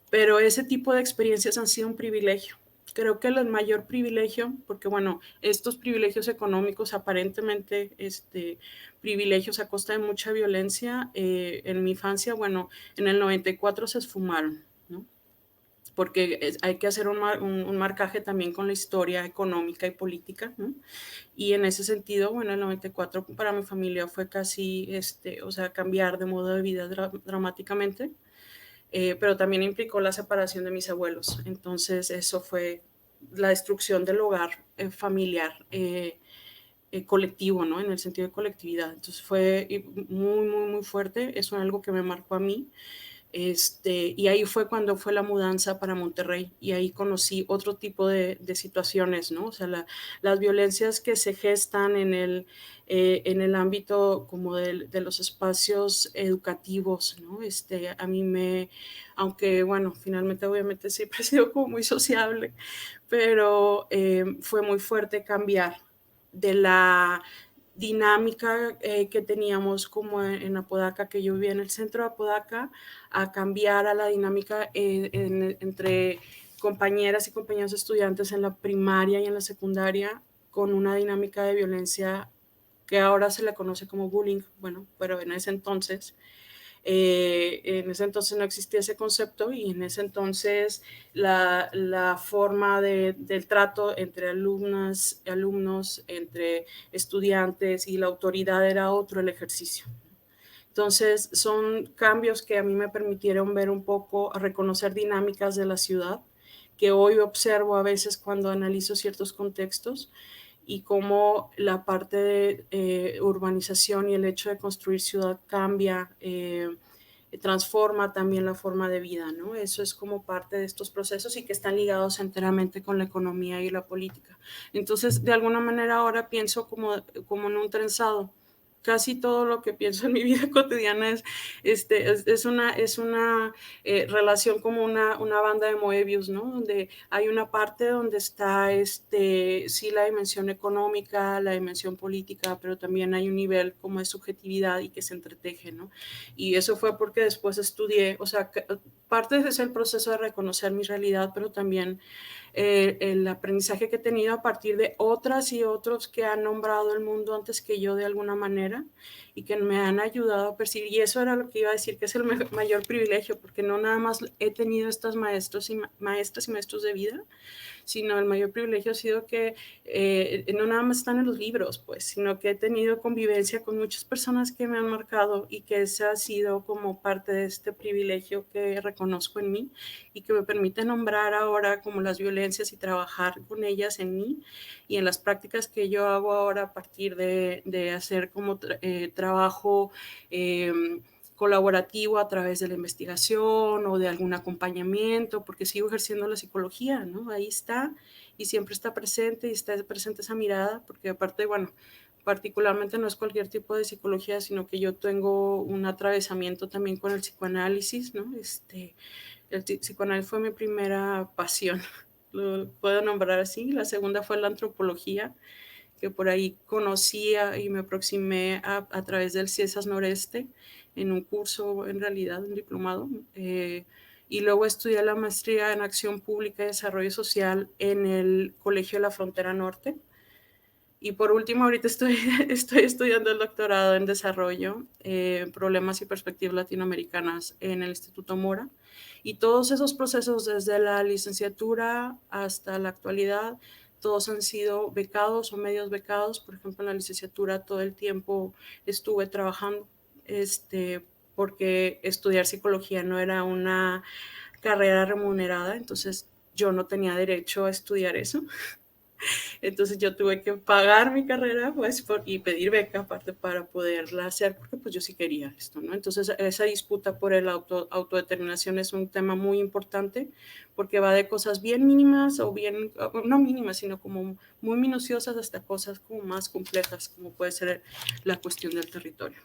pero ese tipo de experiencias han sido un privilegio. Creo que el mayor privilegio, porque bueno, estos privilegios económicos, aparentemente privilegios a costa de mucha violencia, en mi infancia, bueno, en el 94 se esfumaron, ¿no? Porque hay que hacer un marcaje también con la historia económica y política, ¿no? Y en ese sentido, bueno, el 94 para mi familia fue casi, o sea, cambiar de modo de vida dramáticamente, pero también implicó la separación de mis abuelos. Entonces, eso fue la destrucción del hogar familiar colectivo, ¿no? En el sentido de colectividad. Entonces, fue muy, muy, muy fuerte. Eso es algo que me marcó a mí. Y ahí fue cuando fue la mudanza para Monterrey y ahí conocí otro tipo de situaciones, ¿no? O sea, las violencias que se gestan en el ámbito como de los espacios educativos, ¿no? A mí aunque bueno, finalmente obviamente siempre he sido como muy sociable, pero fue muy fuerte cambiar de la dinámica que teníamos como en Apodaca, que yo vivía en el centro de Apodaca, a cambiar a la dinámica entre compañeras y compañeros estudiantes en la primaria y en la secundaria, con una dinámica de violencia que ahora se le conoce como bullying, bueno, pero en ese entonces no existía ese concepto y en ese entonces la forma del trato entre alumnas, alumnos, entre estudiantes y la autoridad era otro el ejercicio. Entonces son cambios que a mí me permitieron ver un poco, reconocer dinámicas de la ciudad que hoy observo a veces cuando analizo ciertos contextos y cómo la parte de urbanización y el hecho de construir ciudad cambia, transforma también la forma de vida, ¿no? Eso es como parte de estos procesos y que están ligados enteramente con la economía y la política. Entonces, de alguna manera ahora pienso como en un trenzado. Casi todo lo que pienso en mi vida cotidiana es una relación como una banda de Moebius, ¿no? Donde hay una parte donde está sí la dimensión económica, la dimensión política, pero también hay un nivel como de subjetividad y que se entreteje, ¿no? Y eso fue porque después estudié, o sea, parte es el proceso de reconocer mi realidad, pero también el aprendizaje que he tenido a partir de otras y otros que han nombrado el mundo antes que yo de alguna manera y que me han ayudado a percibir. Y eso era lo que iba a decir, que es el mayor privilegio, porque no nada más he tenido estos maestras y maestros de vida, sino el mayor privilegio ha sido que no nada más están en los libros, pues, sino que he tenido convivencia con muchas personas que me han marcado y que ese ha sido como parte de este privilegio que reconozco en mí y que me permite nombrar ahora como las violencias y trabajar con ellas en mí y en las prácticas que yo hago ahora a partir de hacer como trabajo colaborativo a través de la investigación o de algún acompañamiento, porque sigo ejerciendo la psicología, ¿no? Ahí está y siempre está presente y está presente esa mirada, porque aparte, bueno, particularmente no es cualquier tipo de psicología, sino que yo tengo un atravesamiento también con el psicoanálisis, ¿no? El psicoanálisis fue mi primera pasión, lo puedo nombrar así. La segunda fue la antropología, que por ahí conocía y me aproximé a través del CIESAS Noreste en un curso, en realidad, un diplomado. Y luego estudié la maestría en Acción Pública y Desarrollo Social en el Colegio de la Frontera Norte. Y por último, ahorita estoy estudiando el doctorado en Desarrollo, Problemas y Perspectivas Latinoamericanas en el Instituto Mora. Y todos esos procesos, desde la licenciatura hasta la actualidad, todos han sido becados o medios becados. Por ejemplo, en la licenciatura todo el tiempo estuve trabajando, porque estudiar psicología no era una carrera remunerada, entonces yo no tenía derecho a estudiar eso. Entonces yo tuve que pagar mi carrera pues, y pedir beca aparte para poderla hacer, porque pues yo sí quería esto, ¿no? Entonces esa disputa por el autodeterminación es un tema muy importante porque va de cosas bien mínimas o bien, no mínimas, sino como muy minuciosas hasta cosas como más complejas, como puede ser la cuestión del territorio.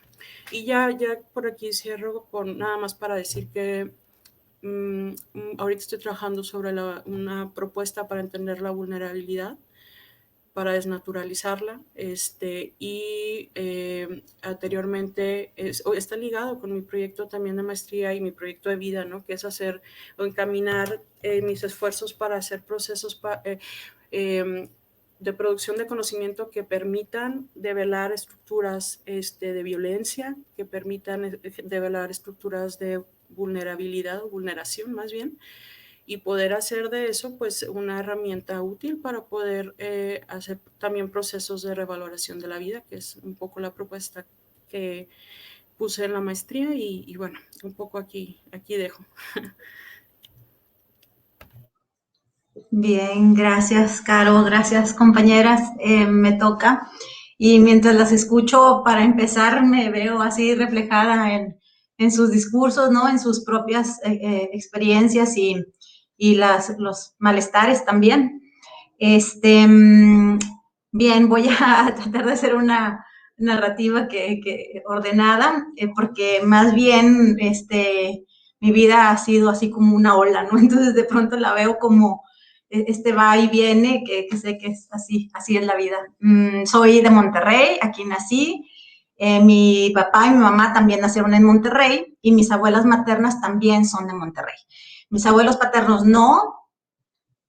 Y ya por aquí cierro con nada más para decir que ahorita estoy trabajando sobre una propuesta para entender la vulnerabilidad, para desnaturalizarla, y anteriormente está ligado con mi proyecto también de maestría y mi proyecto de vida, ¿no? Que es hacer o encaminar mis esfuerzos para hacer procesos de producción de conocimiento que permitan develar estructuras de violencia, que permitan develar estructuras de vulnerabilidad o vulneración más bien, y poder hacer de eso pues una herramienta útil para poder hacer también procesos de revaloración de la vida, que es un poco la propuesta que puse en la maestría y bueno, un poco aquí dejo. Bien, gracias, Caro, gracias, compañeras. Me toca. Y mientras las escucho, para empezar, me veo así reflejada en sus discursos, ¿no? En sus propias experiencias y los malestares también. Bien, voy a tratar de hacer una narrativa que ordenada, porque más bien, mi vida ha sido así como una ola, ¿no? Entonces de pronto la veo como va y viene, que sé que es así es la vida. Soy de Monterrey, aquí nací. Mi papá y mi mamá también nacieron en Monterrey y mis abuelas maternas también son de Monterrey. Mis abuelos paternos no,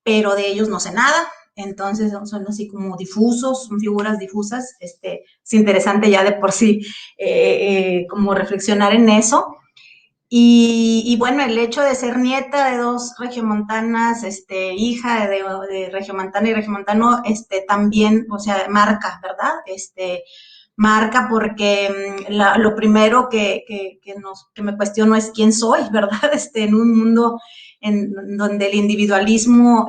pero de ellos no sé nada. Entonces son así como difusos, son figuras difusas. Es interesante ya de por sí como reflexionar en eso. Y bueno, el hecho de ser nieta de dos regiomontanas, hija de regiomontana y regiomontano, también, o sea, marca, ¿verdad? Marca porque lo primero que me cuestiono es quién soy, ¿verdad? En un mundo en donde el individualismo,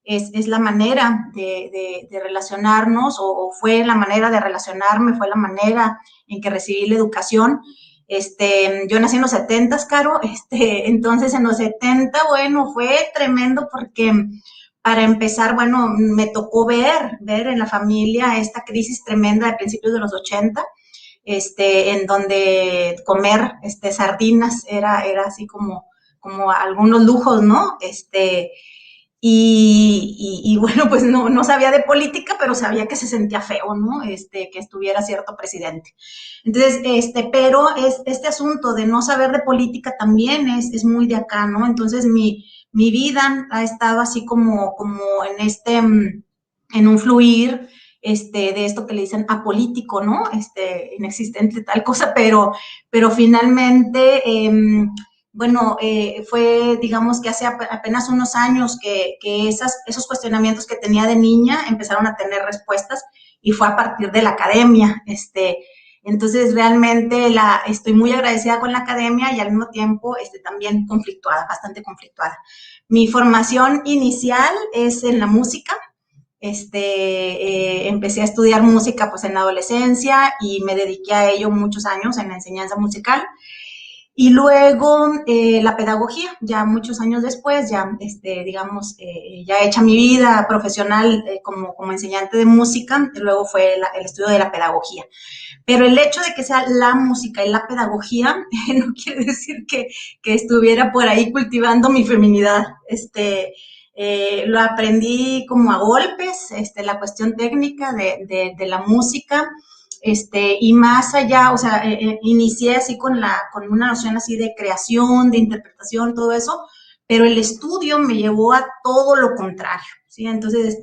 es la manera de relacionarnos, o fue la manera de relacionarme, fue la manera en que recibí la educación. Yo nací en los 70, Caro, entonces en los 70, bueno, fue tremendo porque para empezar, bueno, me tocó ver en la familia esta crisis tremenda de principios de los 80, en donde comer sardinas era así como algunos lujos, ¿no? Y bueno, pues no sabía de política, pero sabía que se sentía feo, ¿no? Que estuviera cierto presidente. Entonces, pero este asunto de no saber de política también es muy de acá, ¿no? Entonces, mi vida ha estado así como en un fluir, de esto que le dicen apolítico, ¿no? Inexistente tal cosa, pero finalmente, bueno, fue, digamos que hace apenas unos años que esos cuestionamientos que tenía de niña empezaron a tener respuestas, y fue a partir de la academia. Entonces, realmente estoy muy agradecida con la academia y al mismo tiempo también conflictuada, bastante conflictuada. Mi formación inicial es en la música. Empecé a estudiar música pues en la adolescencia y me dediqué a ello muchos años en la enseñanza musical. Y luego la pedagogía, ya muchos años después, ya, digamos, ya hecha mi vida profesional como enseñante de música, luego fue el estudio de la pedagogía. Pero el hecho de que sea la música y la pedagogía no quiere decir que estuviera por ahí cultivando mi feminidad. Lo aprendí como a golpes, la cuestión técnica de la música. Y más allá, o sea, inicié así con una noción así de creación, de interpretación, todo eso, pero el estudio me llevó a todo lo contrario, ¿sí? Entonces,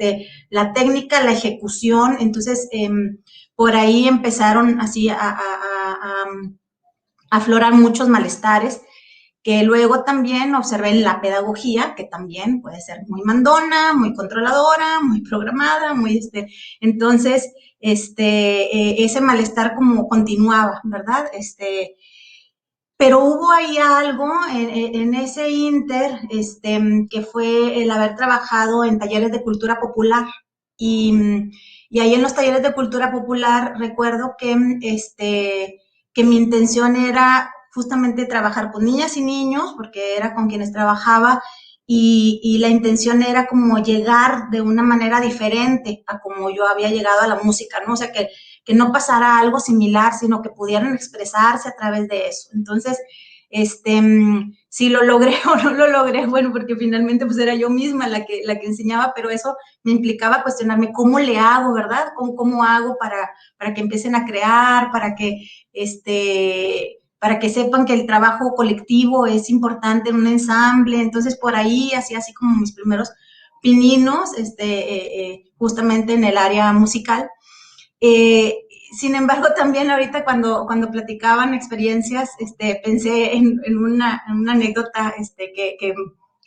la técnica, la ejecución, entonces, por ahí empezaron así a aflorar muchos malestares, que luego también observé en la pedagogía, que también puede ser muy mandona, muy controladora, muy programada, entonces, ese malestar como continuaba, ¿verdad? Pero hubo ahí algo en ese inter, que fue el haber trabajado en talleres de cultura popular, Y ahí en los talleres de cultura popular recuerdo que mi intención era justamente trabajar con niñas y niños, porque era con quienes trabajaba, y la intención era como llegar de una manera diferente a como yo había llegado a la música, ¿no? O sea, que no pasara algo similar, sino que pudieran expresarse a través de eso. Entonces, si lo logré o no lo logré, bueno, porque finalmente pues era yo misma la que enseñaba, pero eso me implicaba cuestionarme cómo le hago, ¿verdad? ¿Cómo hago para que empiecen a crear, para que sepan que el trabajo colectivo es importante en un ensamble? Entonces, por ahí hacía así como mis primeros pininos, justamente en el área musical. Sin embargo, también ahorita cuando platicaban experiencias, pensé en una anécdota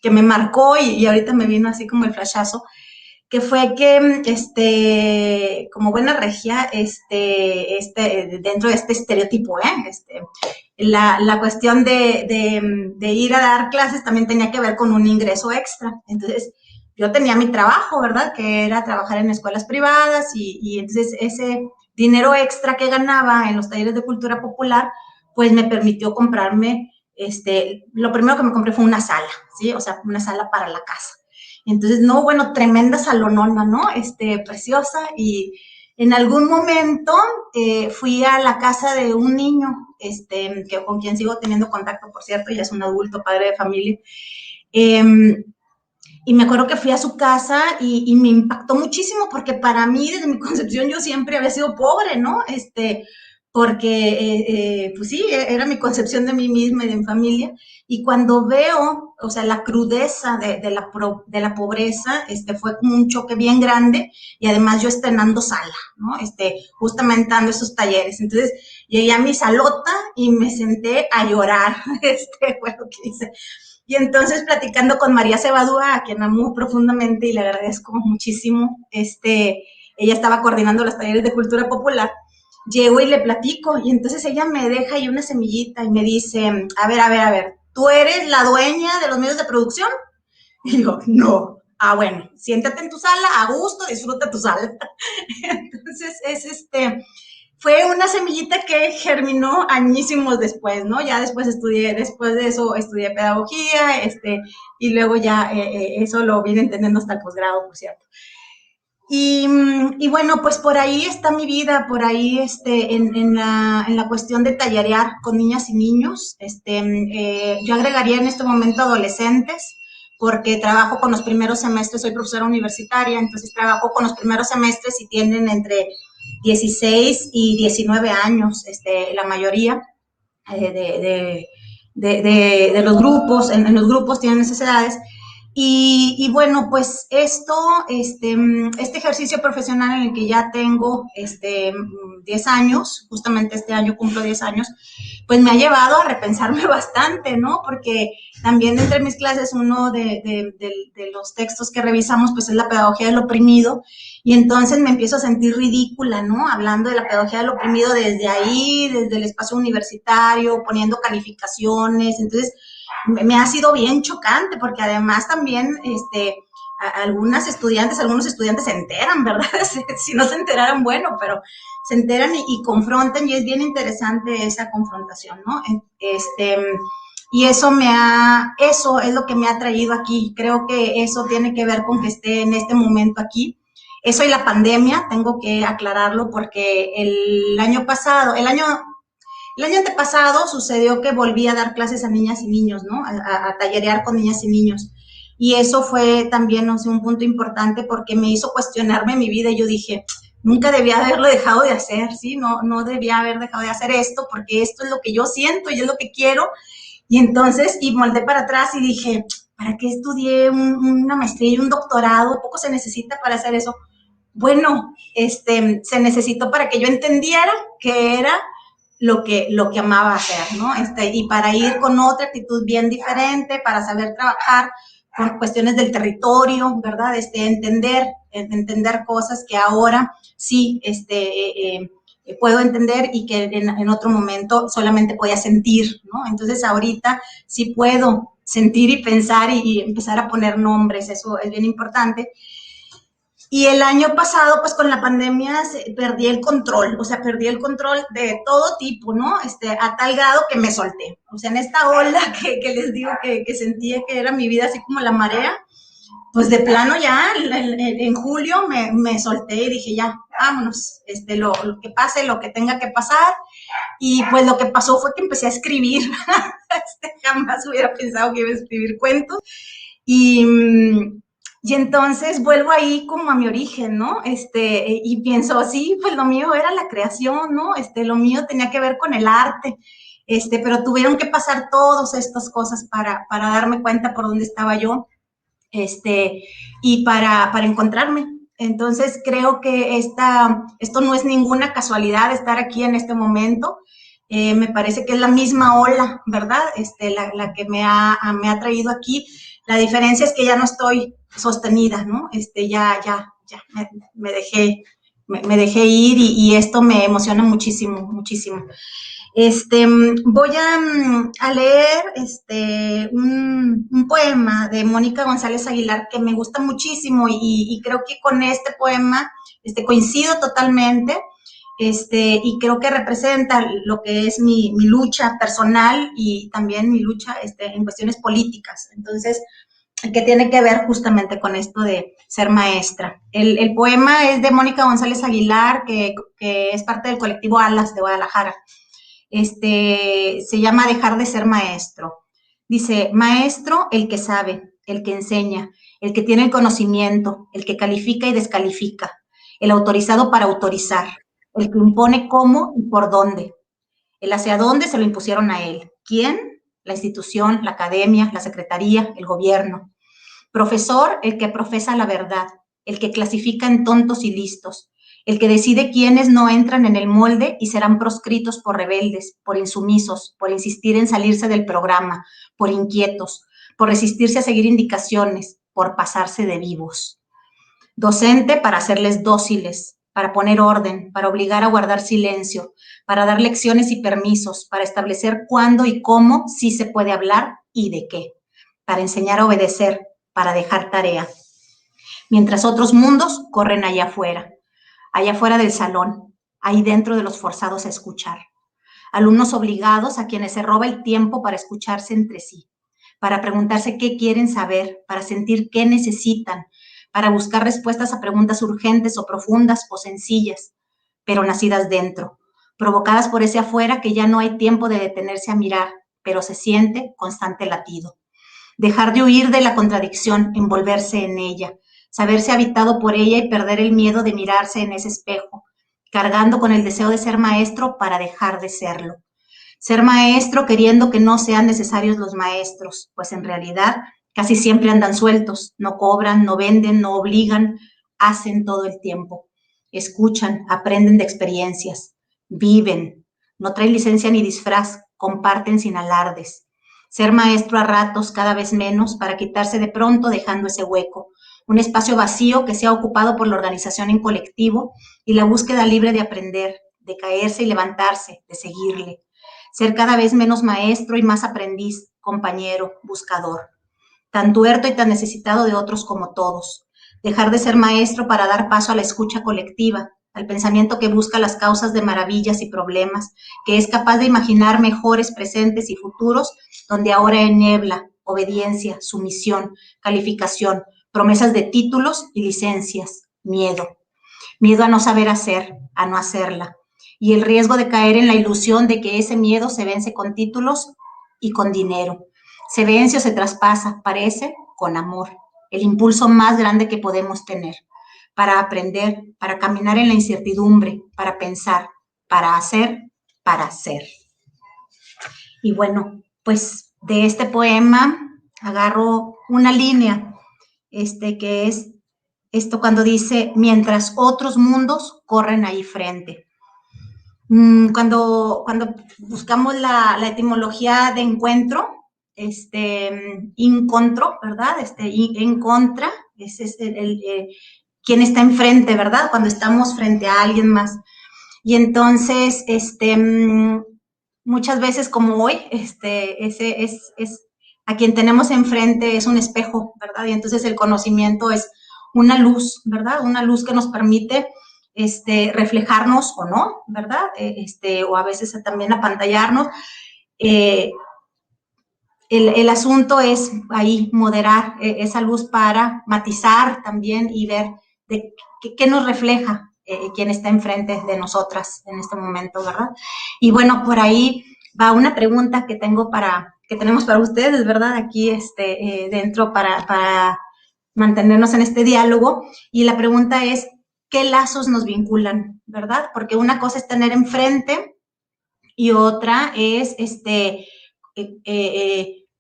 que me marcó y ahorita me vino así como el flashazo, que fue que, como buena regia, dentro de este estereotipo, la cuestión de ir a dar clases también tenía que ver con un ingreso extra. Entonces, yo tenía mi trabajo, ¿verdad? Que era trabajar en escuelas privadas y entonces ese dinero extra que ganaba en los talleres de cultura popular, pues me permitió comprarme, lo primero que me compré fue una sala, ¿sí? O sea, una sala para la casa. Entonces, no, bueno, tremenda salonona, ¿no? Preciosa. Y en algún momento fui a la casa de un niño, con quien sigo teniendo contacto, por cierto, ya es un adulto, padre de familia. Y me acuerdo que fui a su casa y me impactó muchísimo porque para mí, desde mi concepción, yo siempre había sido pobre, ¿no? Porque, pues sí, era mi concepción de mí misma y de mi familia. Y cuando veo, o sea, la crudeza de la pobreza, fue como un choque bien grande. Y además yo estrenando sala, ¿no? Justamente dando esos talleres. Entonces, llegué a mi salota y me senté a llorar. Fue lo que hice. Y entonces, platicando con María Cebadúa, a quien amo profundamente y le agradezco muchísimo, ella estaba coordinando los talleres de cultura popular, llego y le platico, y entonces ella me deja ahí una semillita y me dice, a ver, ¿tú eres la dueña de los medios de producción? Y yo, no. Ah, bueno, siéntate en tu sala, a gusto, disfruta tu sala. Entonces, fue una semillita que germinó añísimos después, ¿no? Ya después de eso estudié pedagogía, y luego ya eso lo vine entendiendo hasta el posgrado, por cierto. Y bueno, pues por ahí está mi vida, por ahí en la cuestión de tallerear con niñas y niños. Yo agregaría en este momento adolescentes, porque trabajo con los primeros semestres, soy profesora universitaria, entonces trabajo con los primeros semestres y tienen entre 16 y 19 años, la mayoría de los grupos, en los grupos tienen esas edades. Y bueno, pues este ejercicio profesional en el que ya tengo 10 años, justamente este año cumplo 10 años, pues me ha llevado a repensarme bastante, ¿no? Porque también entre mis clases uno de los textos que revisamos pues es la pedagogía del oprimido, y entonces me empiezo a sentir ridícula, ¿no? Hablando de la pedagogía del oprimido desde ahí, desde el espacio universitario, poniendo calificaciones. Entonces me ha sido bien chocante porque además también algunos estudiantes se enteran, ¿verdad? Si no se enteraran, bueno, pero se enteran y confrontan, y es bien interesante esa confrontación, ¿no? Y eso es lo que me ha traído aquí. Creo que eso tiene que ver con que esté en este momento aquí. Eso y la pandemia, tengo que aclararlo, porque el año antepasado sucedió que volví a dar clases a niñas y niños, ¿no? A tallerear con niñas y niños. Y eso fue también, no sé, un punto importante porque me hizo cuestionarme mi vida, y yo dije, nunca debía haberlo dejado de hacer, ¿sí? No debía haber dejado de hacer esto, porque esto es lo que yo siento y es lo que quiero. Y entonces, volteé para atrás y dije, ¿para qué estudié una maestría y un doctorado? ¿Poco se necesita para hacer eso? Bueno, se necesitó para que yo entendiera que era lo que amaba hacer, ¿no? Y para ir con otra actitud bien diferente, para saber trabajar con cuestiones del territorio, ¿verdad? Entender cosas que ahora sí, puedo entender y que en otro momento solamente podía sentir, ¿no? Entonces ahorita sí puedo sentir y pensar y empezar a poner nombres, eso es bien importante. Y el año pasado, pues con la pandemia perdí el control, o sea, perdí el control de todo tipo, ¿no? A tal grado que me solté. O sea, en esta ola que les digo que sentía que era mi vida así como la marea, pues de plano ya en julio me solté y dije, ya, vámonos, lo que pase, lo que tenga que pasar. Y pues lo que pasó fue que empecé a escribir. Jamás hubiera pensado que iba a escribir cuentos. Y entonces vuelvo ahí como a mi origen, ¿no? Y pienso, sí, pues lo mío era la creación, ¿no? Lo mío tenía que ver con el arte, pero tuvieron que pasar todas estas cosas para darme cuenta por dónde estaba yo, y para encontrarme. Entonces creo que esto no es ninguna casualidad estar aquí en este momento. Me parece que es la misma ola, ¿verdad? La que me ha traído aquí. La diferencia es que ya no estoy sostenida, ¿no? Ya me dejé ir y esto me emociona muchísimo, muchísimo. Voy a leer un poema de Mónica González Aguilar que me gusta muchísimo y creo que con este poema coincido totalmente. Y creo que representa lo que es mi lucha personal y también mi lucha en cuestiones políticas. Entonces, que tiene que ver justamente con esto de ser maestra. El poema es de Mónica González Aguilar, que es parte del colectivo Alas de Guadalajara. Se llama Dejar de ser maestro. Dice, maestro, el que sabe, el que enseña, el que tiene el conocimiento, el que califica y descalifica, el autorizado para autorizar, el que impone cómo y por dónde, el hacia dónde se lo impusieron a él. ¿Quién? La institución, la academia, la secretaría, el gobierno. Profesor, el que profesa la verdad, el que clasifica en tontos y listos, el que decide quiénes no entran en el molde y serán proscritos por rebeldes, por insumisos, por insistir en salirse del programa, por inquietos, por resistirse a seguir indicaciones, por pasarse de vivos. Docente para hacerles dóciles, para poner orden, para obligar a guardar silencio, para dar lecciones y permisos, para establecer cuándo y cómo sí se puede hablar y de qué, para enseñar a obedecer, para dejar tarea. Mientras otros mundos corren allá afuera del salón, ahí dentro de los forzados a escuchar. Alumnos obligados a quienes se roba el tiempo para escucharse entre sí, para preguntarse qué quieren saber, para sentir qué necesitan, para buscar respuestas a preguntas urgentes o profundas o sencillas, pero nacidas dentro, provocadas por ese afuera que ya no hay tiempo de detenerse a mirar, pero se siente constante latido. Dejar de huir de la contradicción, envolverse en ella, saberse habitado por ella y perder el miedo de mirarse en ese espejo, cargando con el deseo de ser maestro para dejar de serlo. Ser maestro queriendo que no sean necesarios los maestros, pues en realidad casi siempre andan sueltos, no cobran, no venden, no obligan, hacen todo el tiempo. Escuchan, aprenden de experiencias, viven, no traen licencia ni disfraz, comparten sin alardes. Ser maestro a ratos, cada vez menos, para quitarse de pronto dejando ese hueco, un espacio vacío que sea ocupado por la organización en colectivo y la búsqueda libre de aprender, de caerse y levantarse, de seguirle. Ser cada vez menos maestro y más aprendiz, compañero, buscador. Tan tuerto y tan necesitado de otros como todos. Dejar de ser maestro para dar paso a la escucha colectiva, al pensamiento que busca las causas de maravillas y problemas, que es capaz de imaginar mejores presentes y futuros donde ahora hay niebla, obediencia, sumisión, calificación, promesas de títulos y licencias, miedo. Miedo a no saber hacer, a no hacerla. Y el riesgo de caer en la ilusión de que ese miedo se vence con títulos y con dinero. Se vence o se traspasa, parece, con amor. El impulso más grande que podemos tener. Para aprender, para caminar en la incertidumbre, para pensar, para hacer, para ser. Y bueno, pues de este poema agarro una línea, que es esto cuando dice, mientras otros mundos corren ahí frente. Cuando buscamos la etimología de encuentro, encontro, ¿verdad? En contra, es quien está enfrente, ¿verdad? Cuando estamos frente a alguien más. Y entonces, muchas veces como hoy, ese es a quien tenemos enfrente es un espejo, ¿verdad? Y entonces el conocimiento es una luz, ¿verdad? Una luz que nos permite reflejarnos o no, ¿verdad? O a veces también apantallarnos. El asunto es ahí moderar esa luz para matizar también y ver de qué nos refleja quien está enfrente de nosotras en este momento, ¿verdad? Y bueno, por ahí va una pregunta que tenemos para ustedes, ¿verdad? Aquí dentro para mantenernos en este diálogo. Y la pregunta es, ¿qué lazos nos vinculan, ¿verdad? Porque una cosa es tener enfrente y otra es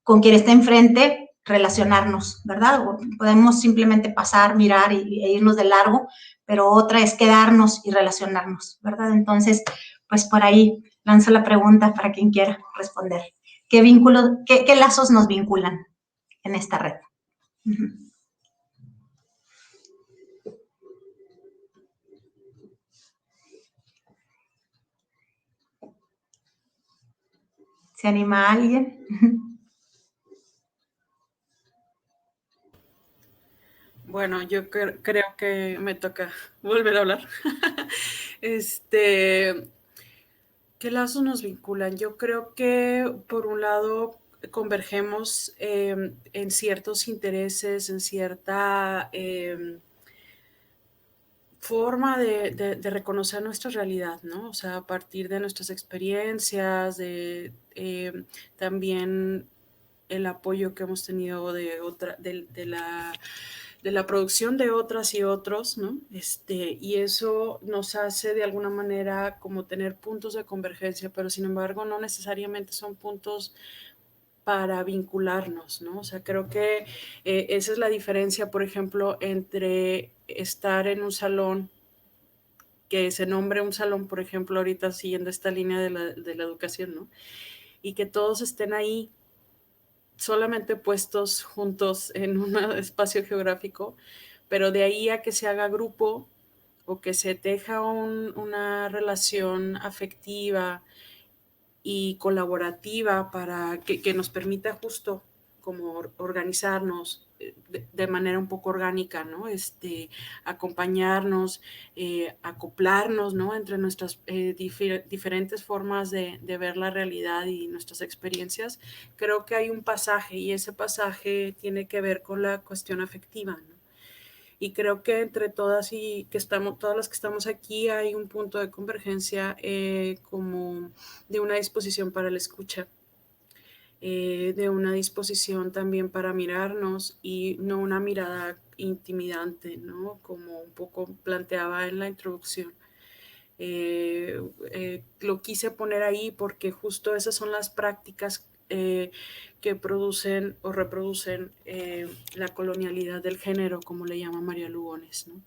con quien está enfrente relacionarnos, ¿verdad? O podemos simplemente pasar, mirar e irnos de largo, pero otra es quedarnos y relacionarnos, ¿verdad? Entonces, pues por ahí lanzo la pregunta para quien quiera responder. ¿Qué lazos nos vinculan en esta red? ¿Se anima alguien? Bueno, yo creo que me toca volver a hablar. ¿Qué lazos nos vinculan? Yo creo que por un lado convergemos en ciertos intereses, en cierta forma de reconocer nuestra realidad, ¿no? O sea, a partir de nuestras experiencias, también el apoyo que hemos tenido de la producción de otras y otros, ¿no? Y eso nos hace de alguna manera como tener puntos de convergencia, pero sin embargo no necesariamente son puntos para vincularnos, ¿no? O sea, creo que esa es la diferencia, por ejemplo, entre estar en un salón, que se nombre un salón, por ejemplo, ahorita siguiendo esta línea de la educación, ¿no? Y que todos estén ahí solamente puestos juntos en un espacio geográfico, pero de ahí a que se haga grupo o que se teja una relación afectiva y colaborativa para que nos permita justo como organizarnos de manera un poco orgánica, ¿no? Acompañarnos, acoplarnos, ¿no? Entre nuestras diferentes formas de ver la realidad y nuestras experiencias. Creo que hay un pasaje y ese pasaje tiene que ver con la cuestión afectiva, ¿no? Y creo que entre todas todas las que estamos aquí hay un punto de convergencia como de una disposición para la escucha, de una disposición también para mirarnos y no una mirada intimidante, ¿no? Como un poco planteaba en la introducción. Lo quise poner ahí porque justo esas son las prácticas que producen o reproducen la colonialidad del género, como le llama María Lugones, ¿no?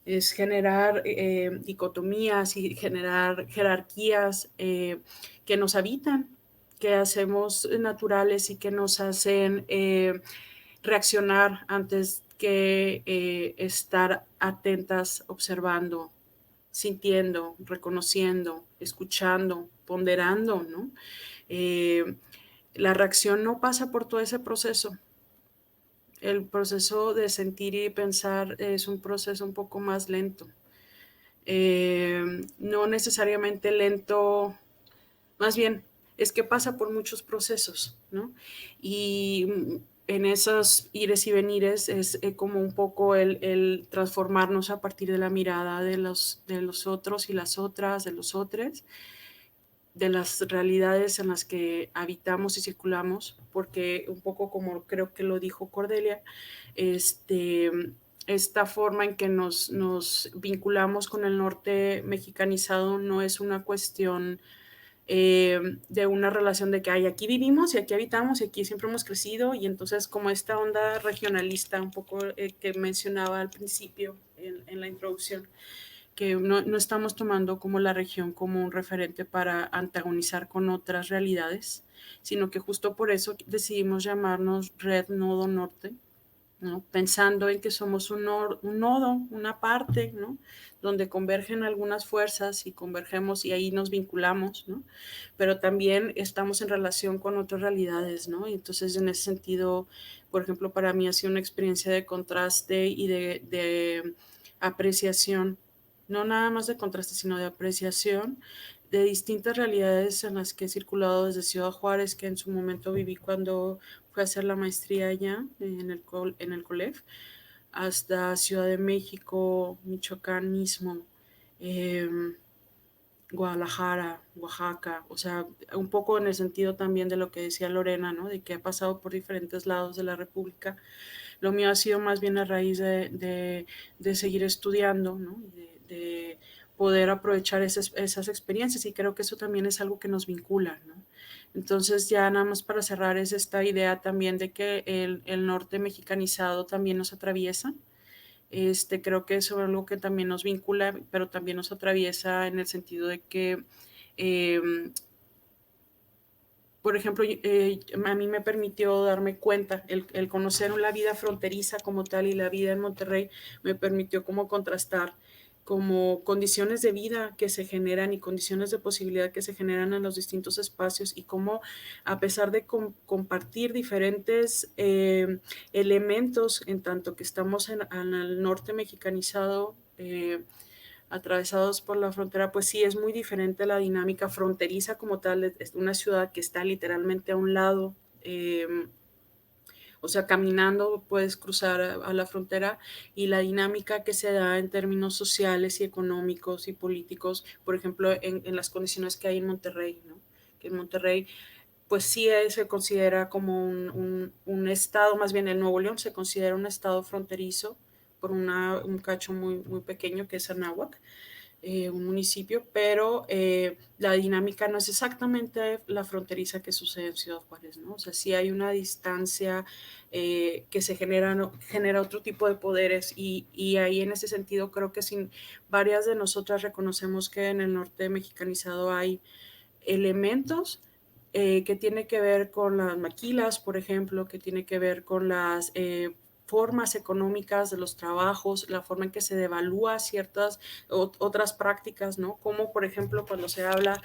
Es generar dicotomías y generar jerarquías que nos habitan, que hacemos naturales y que nos hacen reaccionar antes que estar atentas, observando, sintiendo, reconociendo, escuchando, ponderando, ¿no? La reacción no pasa por todo ese proceso. El proceso de sentir y pensar es un proceso un poco más lento. No necesariamente lento, más bien es que pasa por muchos procesos, ¿no? Y en esos ires y venires es como un poco el transformarnos a partir de la mirada de los otros y las otras, de los otros, de las realidades en las que habitamos y circulamos, porque un poco como creo que lo dijo Cordelia, esta forma en que nos vinculamos con el norte mexicanizado no es una cuestión de una relación de que aquí vivimos y aquí habitamos y aquí siempre hemos crecido, y entonces como esta onda regionalista un poco que mencionaba al principio en la introducción, que no estamos tomando como la región como un referente para antagonizar con otras realidades, sino que justo por eso decidimos llamarnos Red Nodo Norte, ¿no? Pensando en que somos un nodo, una parte, ¿no? Donde convergen algunas fuerzas y convergemos y ahí nos vinculamos, ¿no? Pero también estamos en relación con otras realidades, ¿no? Y entonces en ese sentido, por ejemplo, para mí ha sido una experiencia de contraste y de apreciación, no nada más de contraste, sino de apreciación de distintas realidades en las que he circulado desde Ciudad Juárez, que en su momento viví cuando fui a hacer la maestría allá en el COLEF, hasta Ciudad de México, Michoacán mismo, eh, Guadalajara, Oaxaca, o sea, un poco en el sentido también de lo que decía Lorena, ¿no? De que ha pasado por diferentes lados de la República. Lo mío ha sido más bien a raíz de seguir estudiando, ¿no? De poder aprovechar esas experiencias y creo que eso también es algo que nos vincula, ¿no? Entonces ya nada más para cerrar es esta idea también de que el norte mexicanizado también nos atraviesa. Creo que eso es algo que también nos vincula, pero también nos atraviesa en el sentido de que, por ejemplo, a mí me permitió darme cuenta, el conocer la vida fronteriza como tal y la vida en Monterrey me permitió como contrastar como condiciones de vida que se generan y condiciones de posibilidad que se generan en los distintos espacios y cómo a pesar de compartir diferentes elementos en tanto que estamos en el norte mexicanizado, atravesados por la frontera, pues sí es muy diferente la dinámica fronteriza como tal, es una ciudad que está literalmente a un lado, o sea, caminando puedes cruzar a la frontera y la dinámica que se da en términos sociales y económicos y políticos, por ejemplo, en las condiciones que hay en Monterrey, ¿no? Que en Monterrey, pues sí se considera como un estado, más bien el Nuevo León se considera un estado fronterizo por un cacho muy, muy pequeño que es Anáhuac, un municipio, pero la dinámica no es exactamente la fronteriza que sucede en Ciudad Juárez, ¿no? O sea, sí hay una distancia que se genera, ¿no? Genera otro tipo de poderes y ahí en ese sentido creo que sin varias de nosotras reconocemos que en el norte mexicanizado hay elementos que tiene que ver con las maquilas, por ejemplo, que tiene que ver con las formas económicas de los trabajos, la forma en que se devalúa ciertas otras prácticas, ¿no? Como por ejemplo cuando se habla,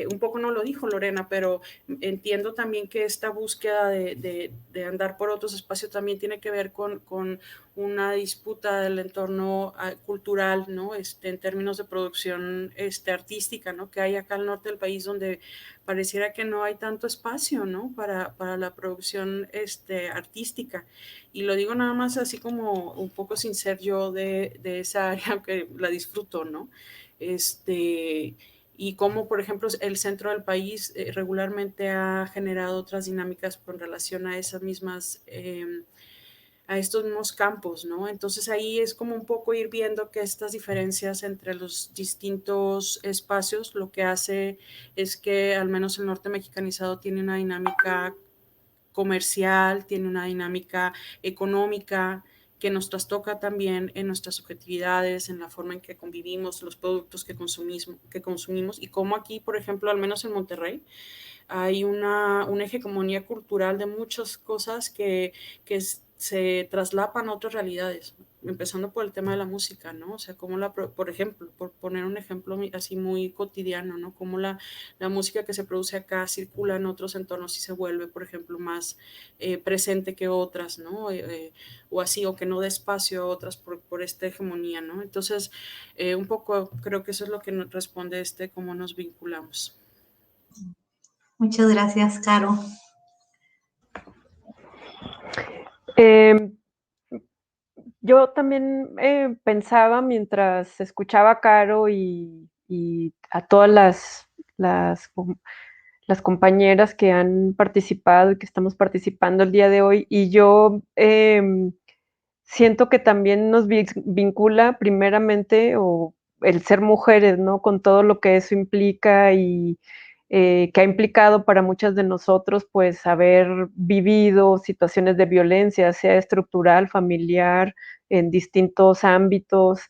un poco no lo dijo Lorena, pero entiendo también que esta búsqueda de andar por otros espacios también tiene que ver con una disputa del entorno cultural, ¿no? En términos de producción artística, ¿no? Que hay acá al norte del país donde pareciera que no hay tanto espacio, ¿no? Para la producción artística. Y lo digo nada más así como un poco sin ser yo de esa área, aunque la disfruto, ¿no? Y como, por ejemplo, el centro del país regularmente ha generado otras dinámicas con relación a esas mismas a estos mismos campos, ¿no? Entonces ahí es como un poco ir viendo que estas diferencias entre los distintos espacios lo que hace es que al menos el norte mexicanizado tiene una dinámica comercial, tiene una dinámica económica que nos trastoca también en nuestras subjetividades, en la forma en que convivimos, los productos que consumimos y como aquí, por ejemplo, al menos en Monterrey, hay una hegemonía cultural de muchas cosas que se traslapan a otras realidades, empezando por el tema de la música, ¿no? O sea, como por ejemplo, por poner un ejemplo así muy cotidiano, ¿no? Como la música que se produce acá circula en otros entornos y se vuelve, por ejemplo, más presente que otras, ¿no? O así, o que no dé espacio a otras por esta hegemonía, ¿no? Entonces, un poco creo que eso es lo que nos responde cómo nos vinculamos. Muchas gracias, Caro. Yo también pensaba mientras escuchaba a Caro y a todas las compañeras que han participado y que estamos participando el día de hoy, y yo siento que también nos vincula primeramente o el ser mujeres, ¿no? Con todo lo que eso implica y que ha implicado para muchas de nosotros, pues, haber vivido situaciones de violencia, sea estructural, familiar, en distintos ámbitos.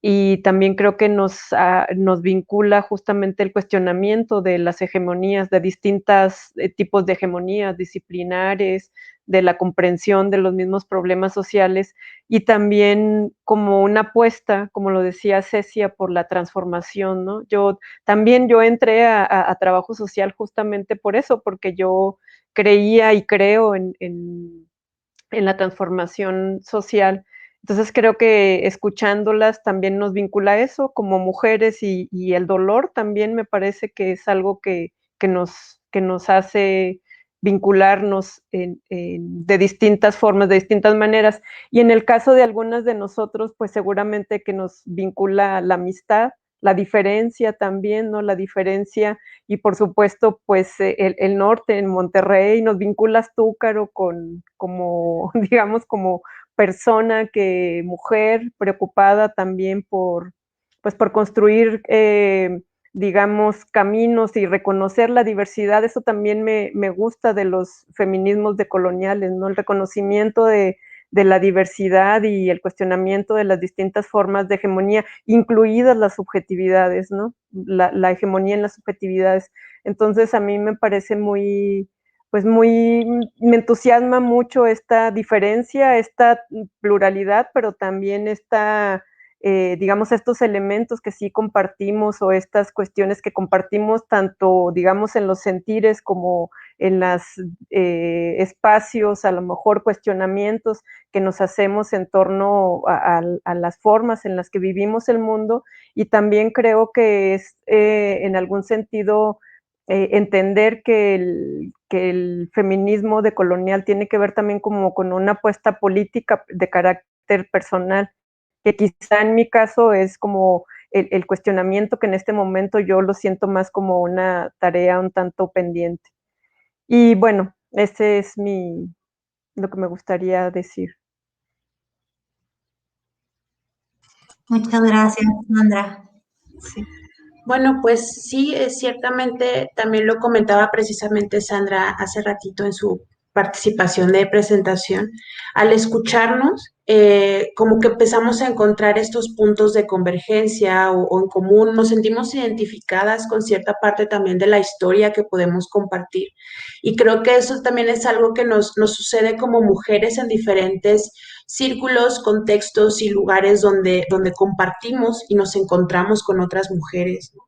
Y también creo que nos vincula justamente el cuestionamiento de las hegemonías, de distintos tipos de hegemonías disciplinares, de la comprensión de los mismos problemas sociales y también como una apuesta, como lo decía Cecia, por la transformación, ¿no? Yo entré a trabajo social justamente por eso, porque yo creía y creo en la transformación social. Entonces creo que escuchándolas también nos vincula eso como mujeres y el dolor también me parece que es algo que nos hace vincularnos de distintas formas, de distintas maneras. Y en el caso de algunas de nosotros, pues seguramente que nos vincula la amistad, la diferencia también, ¿no? La diferencia y por supuesto, pues el norte, en Monterrey, nos vinculas tú, Caro, como, digamos, como persona, mujer, preocupada también pues por construir, digamos, caminos y reconocer la diversidad. Eso también me gusta de los feminismos decoloniales, ¿no? El reconocimiento de la diversidad y el cuestionamiento de las distintas formas de hegemonía, incluidas las subjetividades, ¿no? La hegemonía en las subjetividades. Entonces a mí me parece me entusiasma mucho esta diferencia, esta pluralidad, pero también digamos, estos elementos que sí compartimos o estas cuestiones que compartimos tanto, digamos, en los sentires como en los espacios, a lo mejor cuestionamientos que nos hacemos en torno a las formas en las que vivimos el mundo, y también creo que es en algún sentido entender que el feminismo decolonial tiene que ver también como con una apuesta política de carácter personal, que quizá en mi caso es como el cuestionamiento que en este momento yo lo siento más como una tarea un tanto pendiente. Y bueno, ese es lo que me gustaría decir. Muchas gracias, Sandra. Sí. Bueno, pues sí, ciertamente también lo comentaba precisamente Sandra hace ratito en su participación de presentación. Al escucharnos, como que empezamos a encontrar estos puntos de convergencia o en común, nos sentimos identificadas con cierta parte también de la historia que podemos compartir. Y creo que eso también es algo que nos sucede como mujeres en diferentes círculos, contextos y lugares donde compartimos y nos encontramos con otras mujeres, ¿no?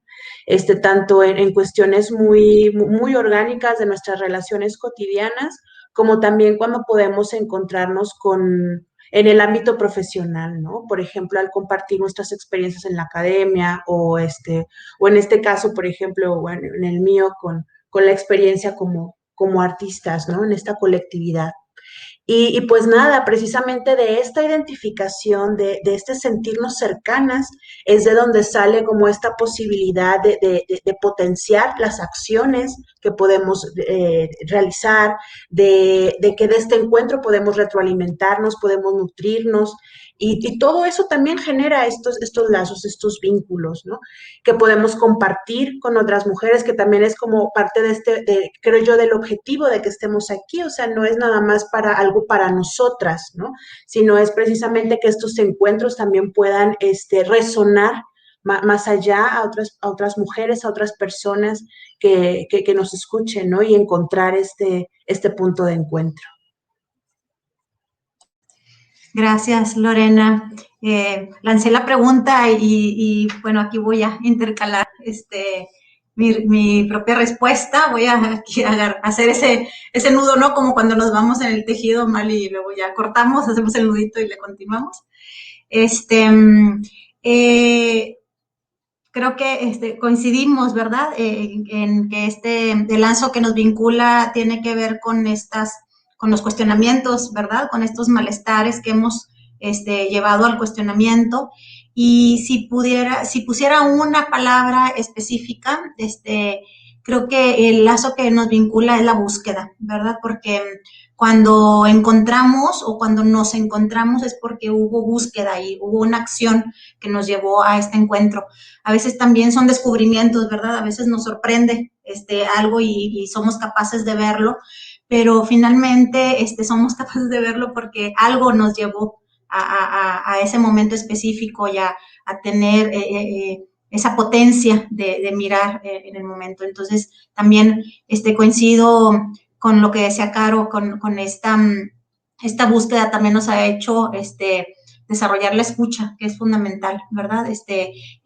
Tanto en cuestiones muy orgánicas de nuestras relaciones cotidianas, como también cuando podemos encontrarnos en el ámbito profesional, ¿no? Por ejemplo, al compartir nuestras experiencias en la academia o en este caso, por ejemplo, bueno, en el mío con la experiencia como artistas, ¿no? En esta colectividad. Y pues nada, precisamente de esta identificación, de este sentirnos cercanas, es de donde sale como esta posibilidad de potenciar las acciones que podemos realizar, de que de este encuentro podemos retroalimentarnos, podemos nutrirnos, y todo eso también genera estos lazos, estos vínculos, ¿no? Que podemos compartir con otras mujeres, que también es como parte creo yo, del objetivo de que estemos aquí. O sea, no es nada más para algo para nosotras, ¿no? Sino es precisamente que estos encuentros también puedan resonar más allá a otras mujeres, a otras personas que nos escuchen, ¿no? Y encontrar este punto de encuentro. Gracias, Lorena. Lancé la pregunta y bueno, aquí voy a intercalar mi propia respuesta. Voy a hacer ese nudo, ¿no? Como cuando nos vamos en el tejido mal y luego ya cortamos, hacemos el nudito y le continuamos. Creo que coincidimos, ¿verdad? En que el lazo que nos vincula tiene que ver con los cuestionamientos, ¿verdad? Con estos malestares que hemos llevado al cuestionamiento. Y si pusiera una palabra específica, creo que el lazo que nos vincula es la búsqueda, ¿verdad? Porque cuando encontramos o cuando nos encontramos es porque hubo búsqueda y hubo una acción que nos llevó a este encuentro. A veces también son descubrimientos, ¿verdad? A veces nos sorprende algo y somos capaces de verlo, pero finalmente somos capaces de verlo porque algo nos llevó a ese momento específico y a tener esa potencia de mirar en el momento. Entonces, también coincido con lo que decía Caro, con esta búsqueda también nos ha hecho desarrollar la escucha, que es fundamental, ¿verdad?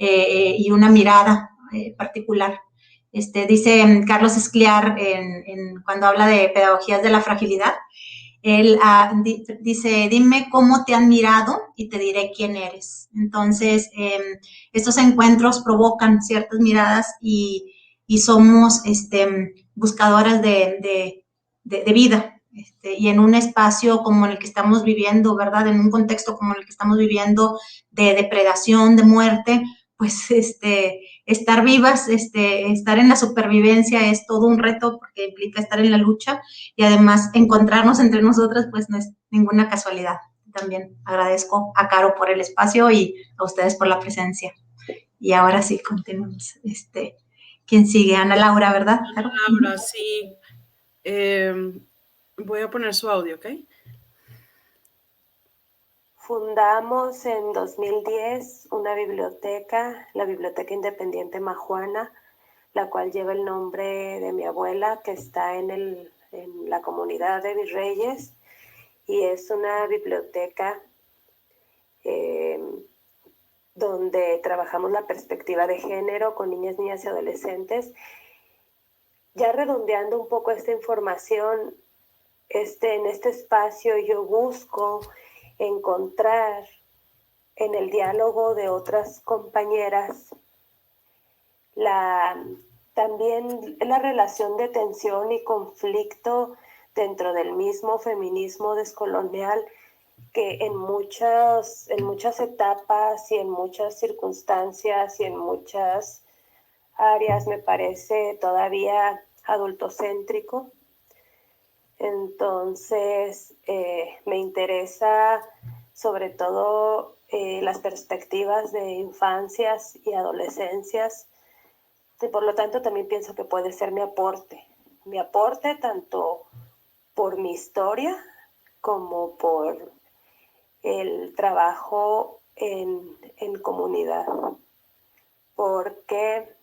Y una mirada particular. Dice Carlos Escliar, cuando habla de pedagogías de la fragilidad, él dice, dime cómo te han mirado y te diré quién eres. Entonces, estos encuentros provocan ciertas miradas y somos buscadoras de vida. Y en un espacio como el que estamos viviendo, ¿verdad? En un contexto como el que estamos viviendo de depredación, de muerte, pues estar vivas, estar en la supervivencia es todo un reto porque implica estar en la lucha y además encontrarnos entre nosotras pues no es ninguna casualidad. También agradezco a Caro por el espacio y a ustedes por la presencia. Y ahora sí, continuamos. ¿Quién sigue? Ana Laura, ¿verdad, Caro? Laura, sí. Voy a poner su audio, ¿ok? Fundamos en 2010 una biblioteca, la Biblioteca Independiente Majuana, la cual lleva el nombre de mi abuela, que está en la comunidad de Virreyes, y es una biblioteca donde trabajamos la perspectiva de género con niñas, niñas y adolescentes. Ya redondeando un poco esta información, en este espacio yo busco encontrar en el diálogo de otras compañeras también la relación de tensión y conflicto dentro del mismo feminismo descolonial que en muchas etapas y en muchas circunstancias y en muchas áreas me parece todavía adultocéntrico. Entonces, me interesa sobre todo las perspectivas de infancias y adolescencias. Y por lo tanto, también pienso que puede ser mi aporte tanto por mi historia como por el trabajo en comunidad. Porque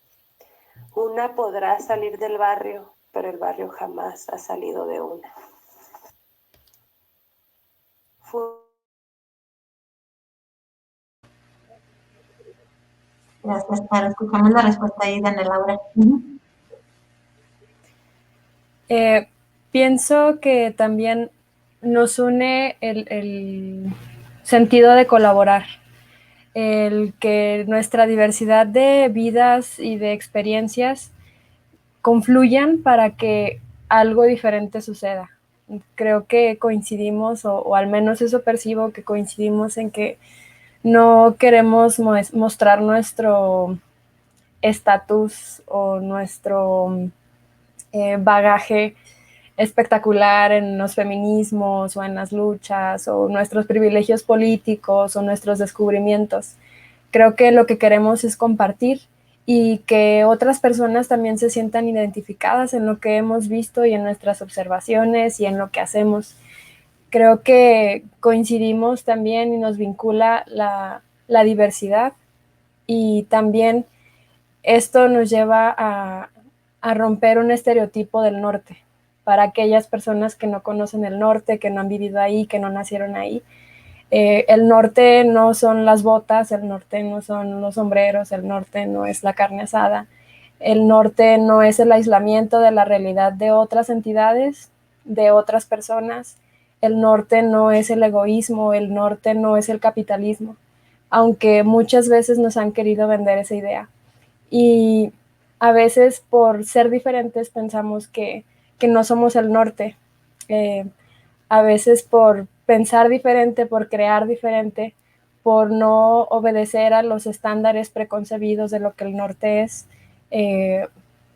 una podrá salir del barrio, pero el barrio jamás ha salido de una. Gracias, Caro. Escuchamos la respuesta ahí de Ana Laura. Pienso que también nos une el sentido de colaborar, el que nuestra diversidad de vidas y de experiencias confluyan para que algo diferente suceda. Creo que coincidimos, o al menos eso percibo, que coincidimos en que no queremos mostrar nuestro estatus o nuestro bagaje espectacular en los feminismos o en las luchas o nuestros privilegios políticos o nuestros descubrimientos. Creo que lo que queremos es compartir y que otras personas también se sientan identificadas en lo que hemos visto y en nuestras observaciones y en lo que hacemos. Creo que coincidimos también y nos vincula la diversidad, y también esto nos lleva a romper un estereotipo del norte. Para aquellas personas que no conocen el norte, que no han vivido ahí, que no nacieron ahí, el norte no son las botas, el norte no son los sombreros, el norte no es la carne asada, el norte no es el aislamiento de la realidad de otras entidades, de otras personas, el norte no es el egoísmo, el norte no es el capitalismo, aunque muchas veces nos han querido vender esa idea. Y a veces por ser diferentes pensamos que no somos el norte. A veces por pensar diferente, por crear diferente, por no obedecer a los estándares preconcebidos de lo que el norte es,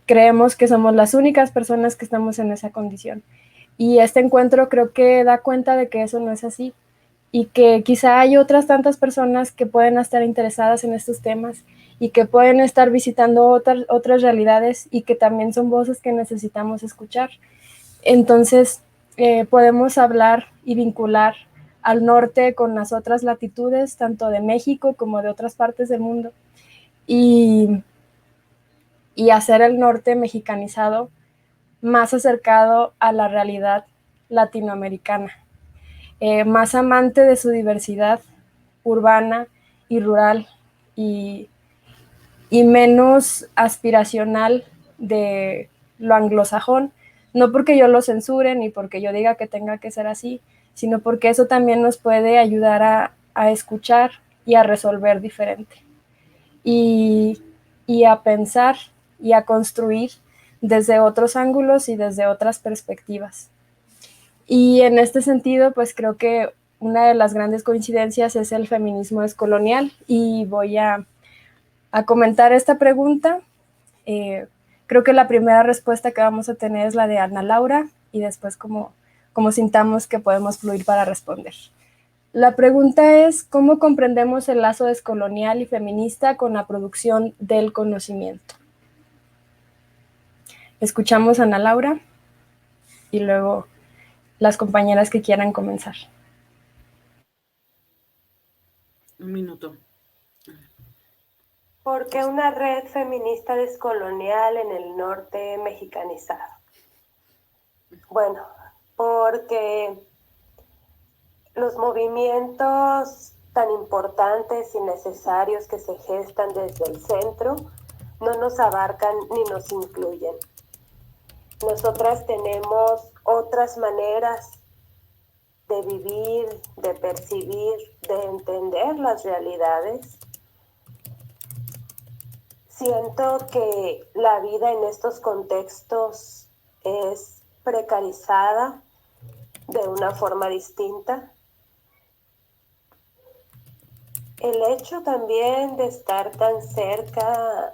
creemos que somos las únicas personas que estamos en esa condición. Y este encuentro creo que da cuenta de que eso no es así, y que quizá hay otras tantas personas que pueden estar interesadas en estos temas y que pueden estar visitando otras realidades y que también son voces que necesitamos escuchar. Entonces, podemos hablar y vincular al norte con las otras latitudes, tanto de México como de otras partes del mundo, y hacer el norte mexicanizado más acercado a la realidad latinoamericana, más amante de su diversidad urbana y rural y menos aspiracional de lo anglosajón, no porque yo lo censure ni porque yo diga que tenga que ser así, sino porque eso también nos puede ayudar a escuchar y a resolver diferente. Y a pensar y a construir desde otros ángulos y desde otras perspectivas. Y en este sentido, pues creo que una de las grandes coincidencias es el feminismo descolonial, y voy a comentar esta pregunta. Creo que la primera respuesta que vamos a tener es la de Ana Laura, y después como sintamos que podemos fluir para responder. La pregunta es, ¿cómo comprendemos el lazo descolonial y feminista con la producción del conocimiento? Escuchamos a Ana Laura y luego las compañeras que quieran comenzar. Un minuto. ¿Por qué una red feminista descolonial en el norte mexicanizado? Bueno, porque los movimientos tan importantes y necesarios que se gestan desde el centro no nos abarcan ni nos incluyen. Nosotras tenemos otras maneras de vivir, de percibir, de entender las realidades. Siento que la vida en estos contextos es precarizada de una forma distinta. El hecho también de estar tan cerca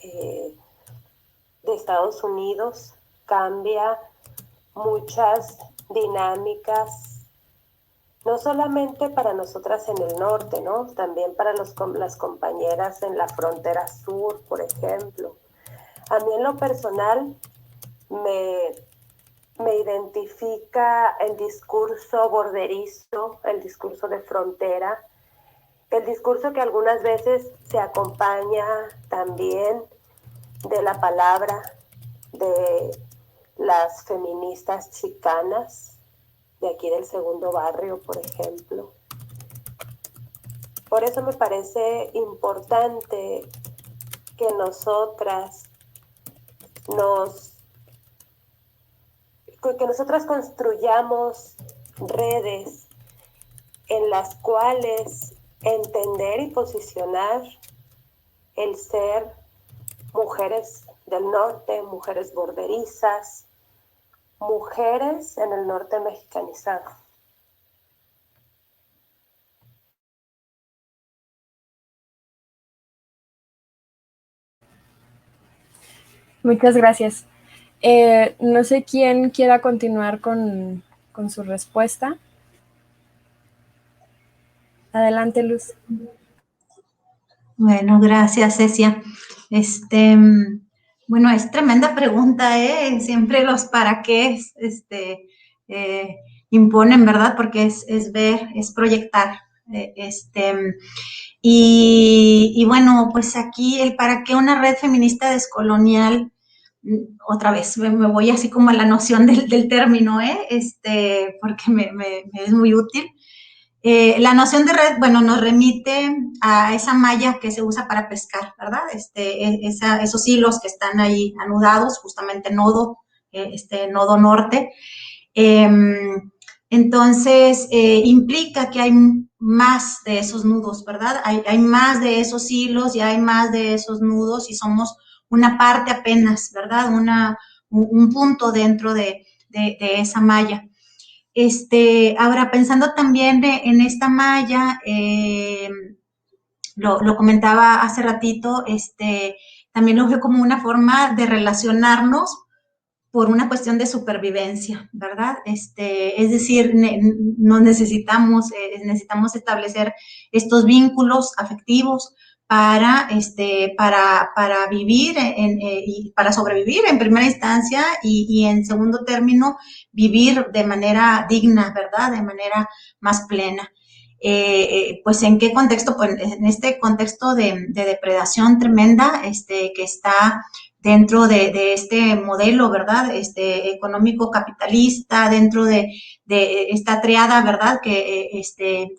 de Estados Unidos cambia muchas dinámicas, no solamente para nosotras en el norte, ¿no? También para las compañeras en la frontera sur, por ejemplo. A mí en lo personal me identifica el discurso borderizo, el discurso de frontera, el discurso que algunas veces se acompaña también de la palabra de las feministas chicanas de aquí del segundo barrio, por ejemplo. Por eso me parece importante que nosotras construyamos redes en las cuales entender y posicionar el ser mujeres del norte, mujeres borderizas, mujeres en el norte mexicanizado. Muchas gracias. No sé quién quiera continuar con su respuesta. Adelante, Luz. Bueno, gracias, Cecia. Bueno, es tremenda pregunta, ¿eh? Siempre los para qué imponen, ¿verdad? Porque es ver, es proyectar. Y bueno, pues aquí el para qué una red feminista descolonial, otra vez, me voy así como a la noción del término, porque me es muy útil. La noción de red, bueno, nos remite a esa malla que se usa para pescar, ¿verdad? Esos hilos que están ahí anudados, justamente nodo norte. Entonces, implica que hay más de esos nudos, ¿verdad? Hay más de esos hilos y hay más de esos nudos y somos una parte apenas, ¿verdad? Un punto dentro de esa malla. Ahora, pensando también en esta malla, lo comentaba hace ratito, también lo veo como una forma de relacionarnos por una cuestión de supervivencia, ¿verdad? Es decir, necesitamos establecer estos vínculos afectivos para vivir y para sobrevivir en primera instancia y en segundo término vivir de manera digna, ¿verdad? De manera más plena. Pues en qué contexto, pues en este contexto de depredación tremenda que está dentro de este modelo, ¿verdad? Económico capitalista, dentro de esta triada, ¿verdad? Que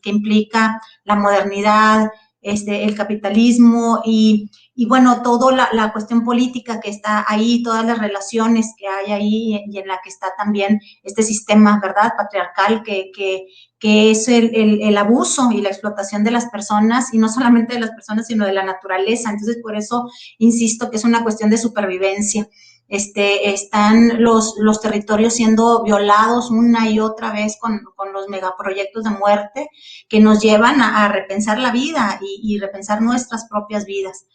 implica la modernidad, el capitalismo y bueno, toda la cuestión política que está ahí, todas las relaciones que hay ahí y en la que está también este sistema, ¿verdad? Patriarcal que es el abuso y la explotación de las personas, y no solamente de las personas, sino de la naturaleza. Entonces, por eso insisto que es una cuestión de supervivencia. Están los territorios siendo violados una y otra vez con los megaproyectos de muerte que nos llevan a repensar la vida y repensar nuestras propias vidas.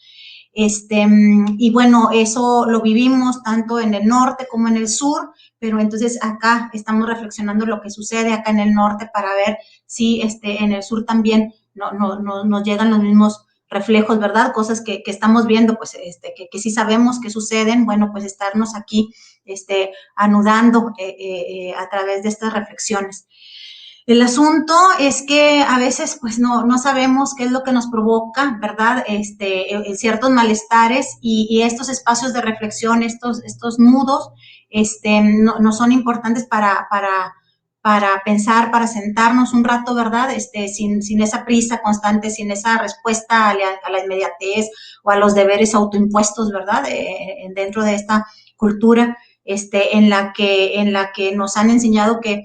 Y bueno, eso lo vivimos tanto en el norte como en el sur, pero entonces acá estamos reflexionando lo que sucede acá en el norte para ver si en el sur también nos llegan los mismos reflejos, ¿verdad? Cosas que estamos viendo, pues, que sí sabemos que suceden, bueno, pues estarnos aquí, anudando a través de estas reflexiones. El asunto es que a veces pues no sabemos qué es lo que nos provoca, ¿verdad? Ciertos malestares y estos espacios de reflexión, estos nudos, no son importantes para pensar, para sentarnos un rato, ¿verdad? Sin esa prisa constante, sin esa respuesta a la inmediatez o a los deberes autoimpuestos, ¿verdad? Dentro de esta cultura, en la que nos han enseñado que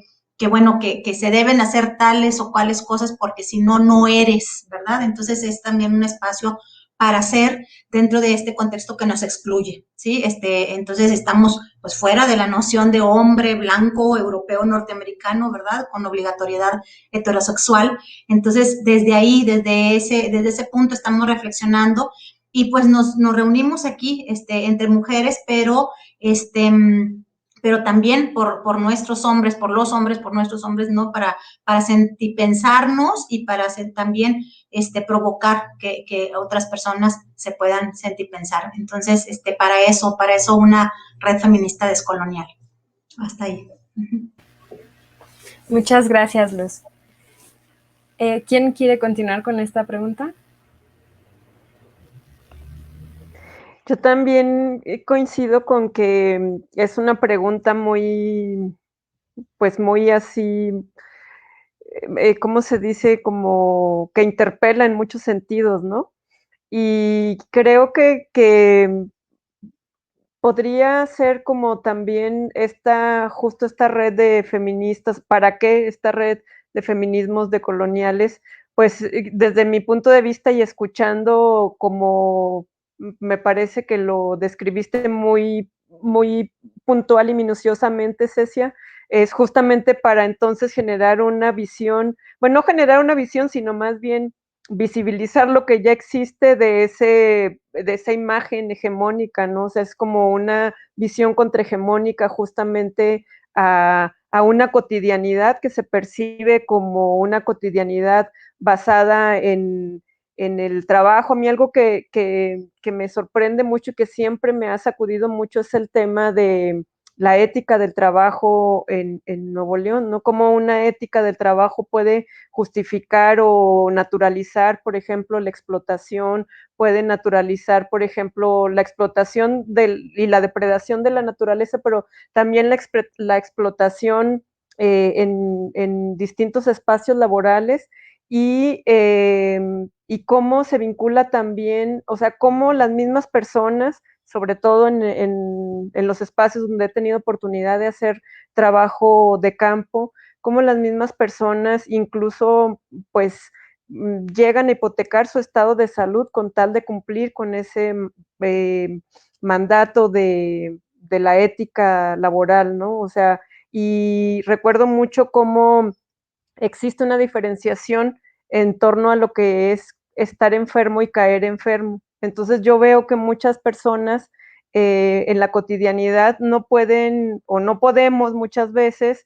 bueno, que se deben hacer tales o cuales cosas porque si no, no eres, ¿verdad? Entonces es también un espacio para ser dentro de este contexto que nos excluye, ¿sí? Entonces estamos pues fuera de la noción de hombre blanco, europeo, norteamericano, ¿verdad? Con obligatoriedad heterosexual. Entonces desde ahí, desde ese punto estamos reflexionando y pues nos reunimos aquí entre mujeres, pero también por nuestros hombres, por nuestros hombres, ¿no? Para pensarnos y para también provocar que otras personas se puedan sentir pensar. Entonces, para eso una red feminista descolonial. Hasta ahí. Muchas gracias, Luz. ¿Quién quiere continuar con esta pregunta? Yo también coincido con que es una pregunta muy, pues muy así, ¿cómo se dice? Como que interpela en muchos sentidos, ¿no? Y creo que podría ser como también justo esta red de feministas. ¿Para qué esta red de feminismos decoloniales? Pues desde mi punto de vista y escuchando como me parece que lo describiste muy, muy puntual y minuciosamente, Cecia, es justamente para entonces generar una visión, bueno, no generar una visión, sino más bien visibilizar lo que ya existe de esa imagen hegemónica, ¿no? O sea, es como una visión contrahegemónica justamente a una cotidianidad que se percibe como una cotidianidad basada en el trabajo. A mí algo que me sorprende mucho y que siempre me ha sacudido mucho es el tema de la ética del trabajo en Nuevo León, ¿no? Cómo una ética del trabajo puede justificar o naturalizar, por ejemplo, la explotación, puede naturalizar, por ejemplo, la explotación y la depredación de la naturaleza, pero también la explotación en distintos espacios laborales y cómo se vincula también, o sea, cómo las mismas personas, sobre todo en los espacios donde he tenido oportunidad de hacer trabajo de campo, cómo las mismas personas incluso pues llegan a hipotecar su estado de salud con tal de cumplir con ese mandato de la ética laboral, ¿no? O sea, y recuerdo mucho cómo existe una diferenciación en torno a lo que es estar enfermo y caer enfermo. Entonces yo veo que muchas personas en la cotidianidad no pueden o no podemos muchas veces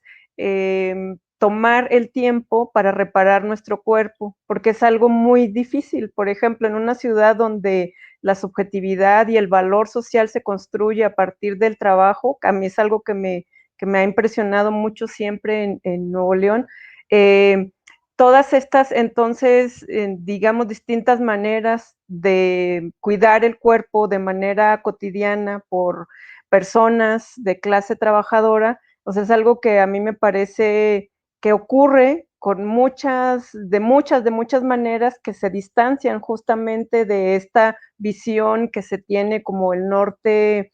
tomar el tiempo para reparar nuestro cuerpo, porque es algo muy difícil. Por ejemplo, en una ciudad donde la subjetividad y el valor social se construye a partir del trabajo, a mí es algo que me ha impresionado mucho siempre en Nuevo León. todas estas, entonces, digamos, distintas maneras de cuidar el cuerpo de manera cotidiana por personas de clase trabajadora, o sea, es algo que a mí me parece que ocurre con de muchas maneras que se distancian justamente de esta visión que se tiene como el norte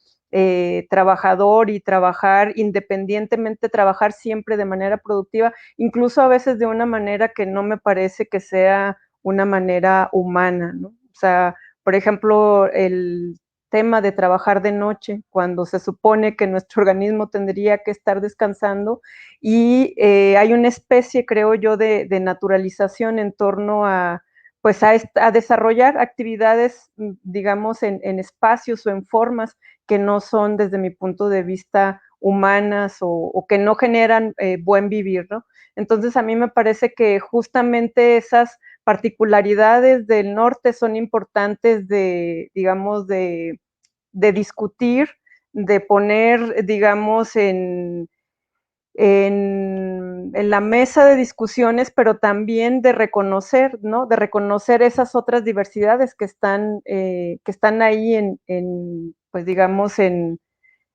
trabajador y trabajar independientemente, trabajar siempre de manera productiva, incluso a veces de una manera que no me parece que sea una manera humana, ¿no? O sea, por ejemplo, el tema de trabajar de noche, cuando se supone que nuestro organismo tendría que estar descansando, y hay una especie, creo yo, de naturalización en torno a, pues a desarrollar actividades, digamos, en espacios o en formas que no son, desde mi punto de vista, humanas o que no generan buen vivir, ¿no? Entonces, a mí me parece que justamente esas particularidades del norte son importantes de, digamos, de discutir, de poner, digamos, en la mesa de discusiones, pero también de reconocer, ¿no? De reconocer esas otras diversidades que están ahí pues digamos, en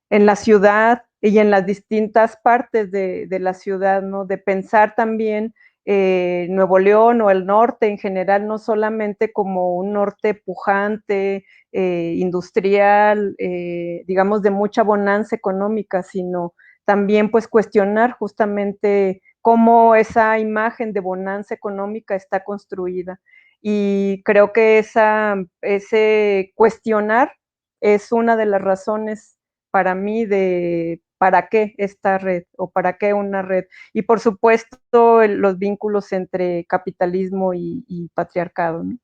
la ciudad y en las distintas partes de la ciudad, ¿no? De pensar también Nuevo León o el norte en general, no solamente como un norte pujante, industrial, digamos, de mucha bonanza económica, sino también pues cuestionar justamente cómo esa imagen de bonanza económica está construida. Y creo que ese cuestionar es una de las razones para mí de para qué esta red o para qué una red. Y por supuesto los vínculos entre capitalismo y patriarcado, ¿no?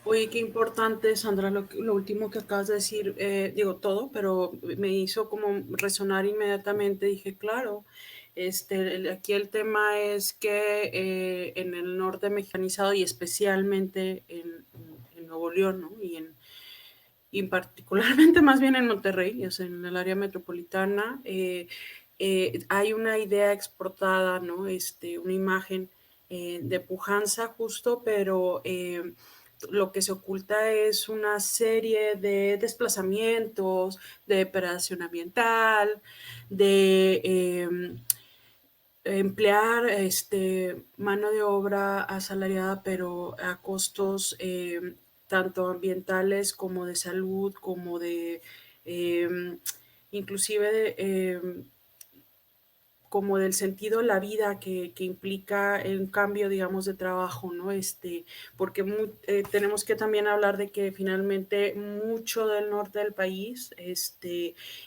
Oye, qué importante, Sandra, lo último que acabas de decir, digo todo, pero me hizo como resonar inmediatamente. Dije, claro, aquí el tema es que en el norte mexicanizado y especialmente en Nuevo León, ¿no? Y particularmente más bien en Monterrey, o sea, en el área metropolitana, hay una idea exportada, ¿no? Una imagen de pujanza justo, pero lo que se oculta es una serie de desplazamientos, de depredación ambiental, de emplear mano de obra asalariada, pero a costos tanto ambientales como de salud, como de inclusive como del sentido de la vida que implica un cambio, digamos, de trabajo, ¿no? Porque tenemos que también hablar de que finalmente mucho del norte del país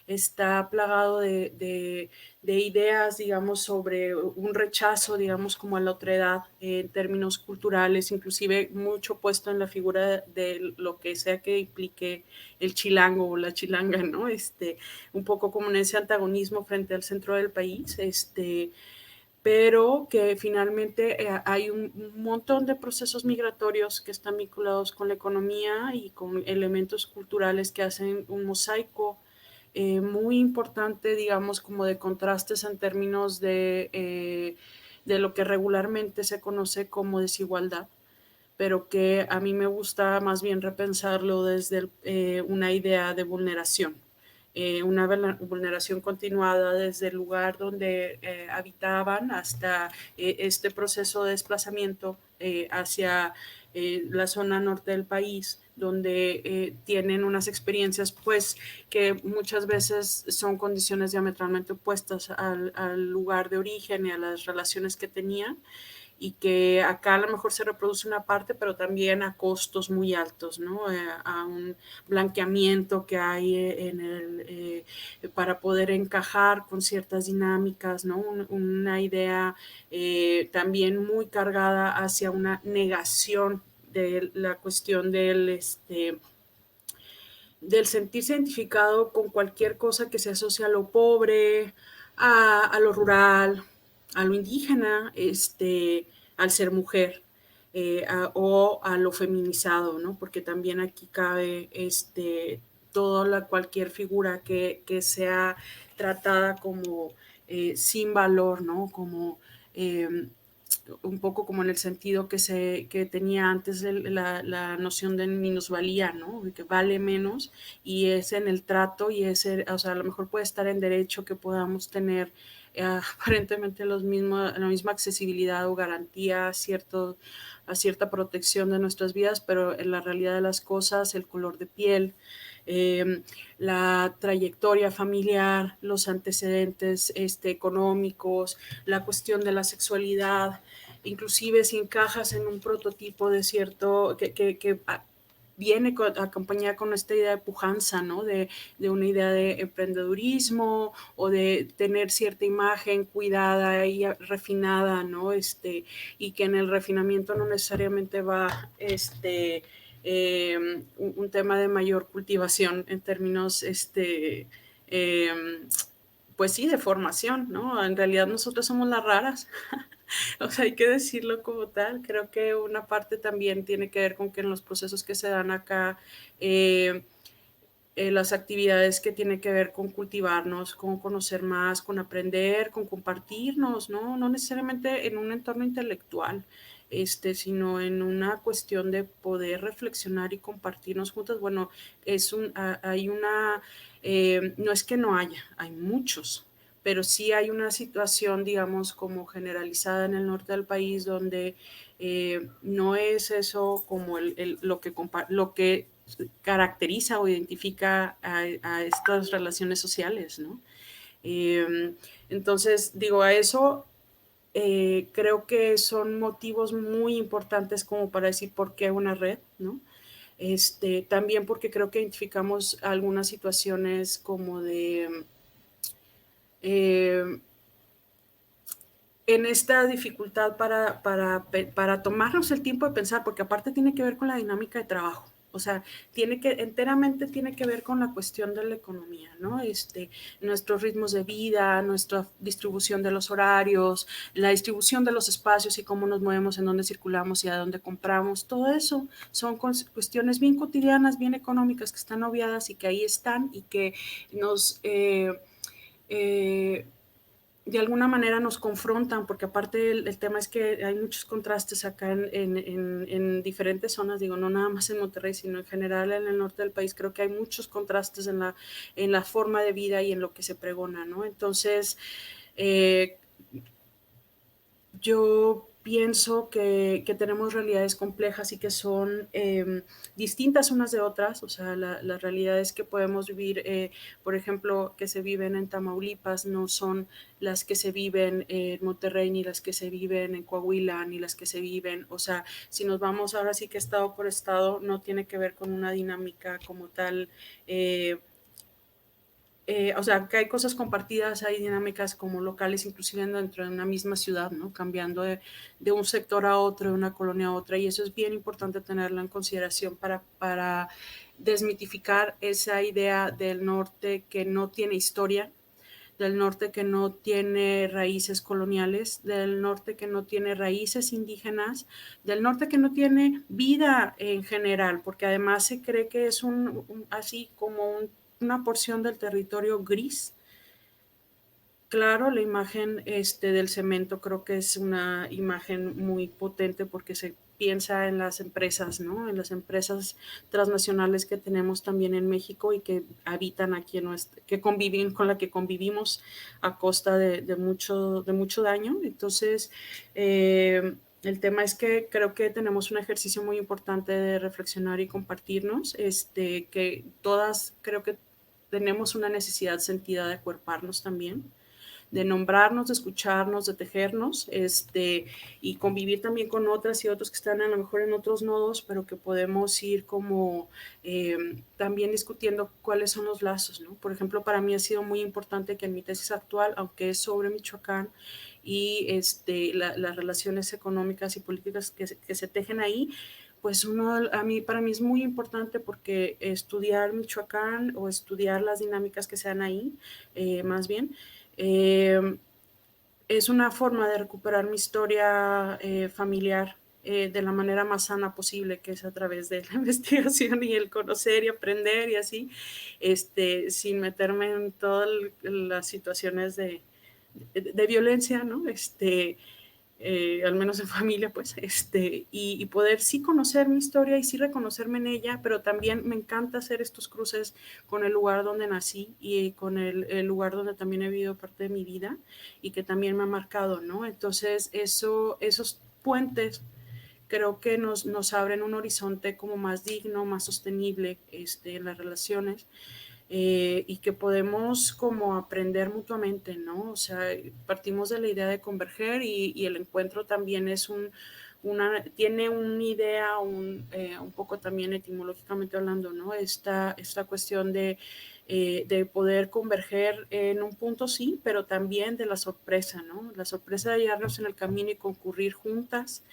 está plagado de ideas, digamos, sobre un rechazo, digamos, como a la otredad en términos culturales, inclusive mucho puesto en la figura de lo que sea que implique el chilango o la chilanga, ¿no? Un poco como en ese antagonismo frente al centro del país, pero que finalmente hay un montón de procesos migratorios que están vinculados con la economía y con elementos culturales que hacen un mosaico muy importante, digamos, como de contrastes en términos de lo que regularmente se conoce como desigualdad, pero que a mí me gusta más bien repensarlo desde una idea de vulneración. Una vulneración continuada desde el lugar donde habitaban hasta este proceso de desplazamiento hacia la zona norte del país, donde tienen unas experiencias pues que muchas veces son condiciones diametralmente opuestas al lugar de origen y a las relaciones que tenían, y que acá a lo mejor se reproduce una parte, pero también a costos muy altos, ¿no? A un blanqueamiento que hay para poder encajar con ciertas dinámicas, ¿no? Una idea también muy cargada hacia una negación de la cuestión del sentirse identificado con cualquier cosa que se asocia a lo pobre, a lo rural, a lo indígena, al ser mujer, o a lo feminizado, ¿no? Porque también aquí cabe cualquier figura que sea tratada como sin valor, ¿no? Como un poco como en el sentido que tenía antes la noción de minusvalía, ¿no? De que vale menos, y es en el trato y o sea, a lo mejor puede estar en derecho que podamos tener aparentemente la misma accesibilidad o garantía a cierta protección de nuestras vidas, pero en la realidad de las cosas, el color de piel, la trayectoria familiar, los antecedentes económicos, la cuestión de la sexualidad, inclusive si encajas en un prototipo de cierto, que viene acompañada con esta idea de pujanza, ¿no? De una idea de emprendedurismo o de tener cierta imagen cuidada y refinada, ¿no? Y que en el refinamiento no necesariamente va un tema de mayor cultivación en términos, pues sí, de formación, ¿no? En realidad nosotros somos las raras. O sea, hay que decirlo como tal. Creo que una parte también tiene que ver con que en los procesos que se dan acá, las actividades que tienen que ver con cultivarnos, con conocer más, con aprender, con compartirnos, ¿no? No necesariamente en un entorno intelectual, sino en una cuestión de poder reflexionar y compartirnos juntas. Bueno, hay no es que no haya, hay muchos, pero sí hay una situación, digamos, como generalizada en el norte del país donde no es eso como lo que caracteriza o identifica a estas relaciones sociales, ¿no? Entonces, digo, a eso creo que son motivos muy importantes como para decir por qué una red, ¿no? También porque creo que identificamos algunas situaciones como de en esta dificultad para tomarnos el tiempo de pensar, porque aparte tiene que ver con la dinámica de trabajo. O sea, enteramente tiene que ver con la cuestión de la economía, ¿no? Nuestros ritmos de vida, nuestra distribución de los horarios, la distribución de los espacios y cómo nos movemos, en dónde circulamos y a dónde compramos. Todo eso son cuestiones bien cotidianas, bien económicas, que están obviadas y que ahí están y que nos de alguna manera nos confrontan, porque aparte el tema es que hay muchos contrastes acá en diferentes zonas, digo, no nada más en Monterrey, sino en general en el norte del país. Creo que hay muchos contrastes en la forma de vida y en lo que se pregona, ¿no? Entonces, yo pienso que tenemos realidades complejas y que son distintas unas de otras. O sea, las realidades que podemos vivir, por ejemplo, que se viven en Tamaulipas, no son las que se viven en Monterrey, ni las que se viven en Coahuila, ni las que se viven. O sea, si nos vamos ahora sí que estado por estado, no tiene que ver con una dinámica como tal. O sea, que hay cosas compartidas, hay dinámicas como locales, inclusive dentro de una misma ciudad, ¿no? Cambiando de un sector a otro, de una colonia a otra, y eso es bien importante tenerlo en consideración para desmitificar esa idea del norte que no tiene historia, del norte que no tiene raíces coloniales, del norte que no tiene raíces indígenas, del norte que no tiene vida en general, porque además se cree que es así como una porción del territorio gris. Claro, la imagen del cemento creo que es una imagen muy potente porque se piensa en las empresas, ¿no? En las empresas transnacionales que tenemos también en México y que habitan aquí que conviven, con la que convivimos a costa de mucho daño. Entonces, el tema es que creo que tenemos un ejercicio muy importante de reflexionar y compartirnos, que todas creo que tenemos una necesidad sentida de acuerparnos también, de nombrarnos, de escucharnos, de tejernos, y convivir también con otras y otros que están a lo mejor en otros nodos, pero que podemos ir como también discutiendo cuáles son los lazos, ¿no? Por ejemplo, para mí ha sido muy importante que en mi tesis actual, aunque es sobre Michoacán y las relaciones económicas y políticas que se tejen ahí, pues para mí es muy importante porque estudiar Michoacán o estudiar las dinámicas que se dan ahí, más bien, es una forma de recuperar mi historia familiar de la manera más sana posible, que es a través de la investigación y el conocer y aprender y así, sin meterme en todas las situaciones de de violencia, ¿no? Al menos en familia, pues, y poder sí conocer mi historia y sí reconocerme en ella, pero también me encanta hacer estos cruces con el lugar donde nací y con el lugar donde también he vivido parte de mi vida y que también me ha marcado, ¿no? Entonces, esos puentes creo que nos abren un horizonte como más digno, más sostenible en las relaciones. Y que podemos como aprender mutuamente, ¿no? O sea, partimos de la idea de converger y el encuentro también es tiene una idea, un poco también etimológicamente hablando, ¿no? Esta cuestión de poder converger en un punto, sí, pero también de la sorpresa, ¿no? La sorpresa de hallarnos en el camino y concurrir juntas,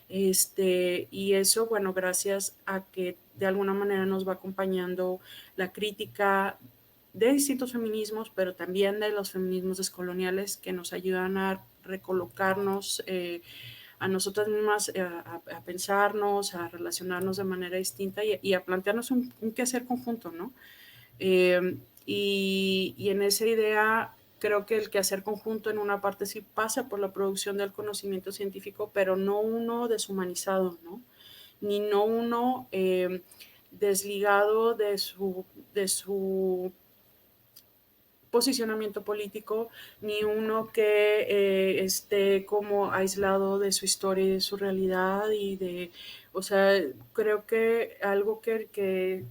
y eso, bueno, gracias a que de alguna manera nos va acompañando la crítica de distintos feminismos, pero también de los feminismos descoloniales que nos ayudan a recolocarnos a nosotras mismas, a pensarnos, a relacionarnos de manera distinta y a plantearnos un quehacer conjunto, ¿no? Y en esa idea creo que el quehacer conjunto en una parte sí pasa por la producción del conocimiento científico, pero no uno deshumanizado, ¿no? Ni no uno desligado de su posicionamiento político, ni uno que esté como aislado de su historia y de su realidad o sea, creo que algo que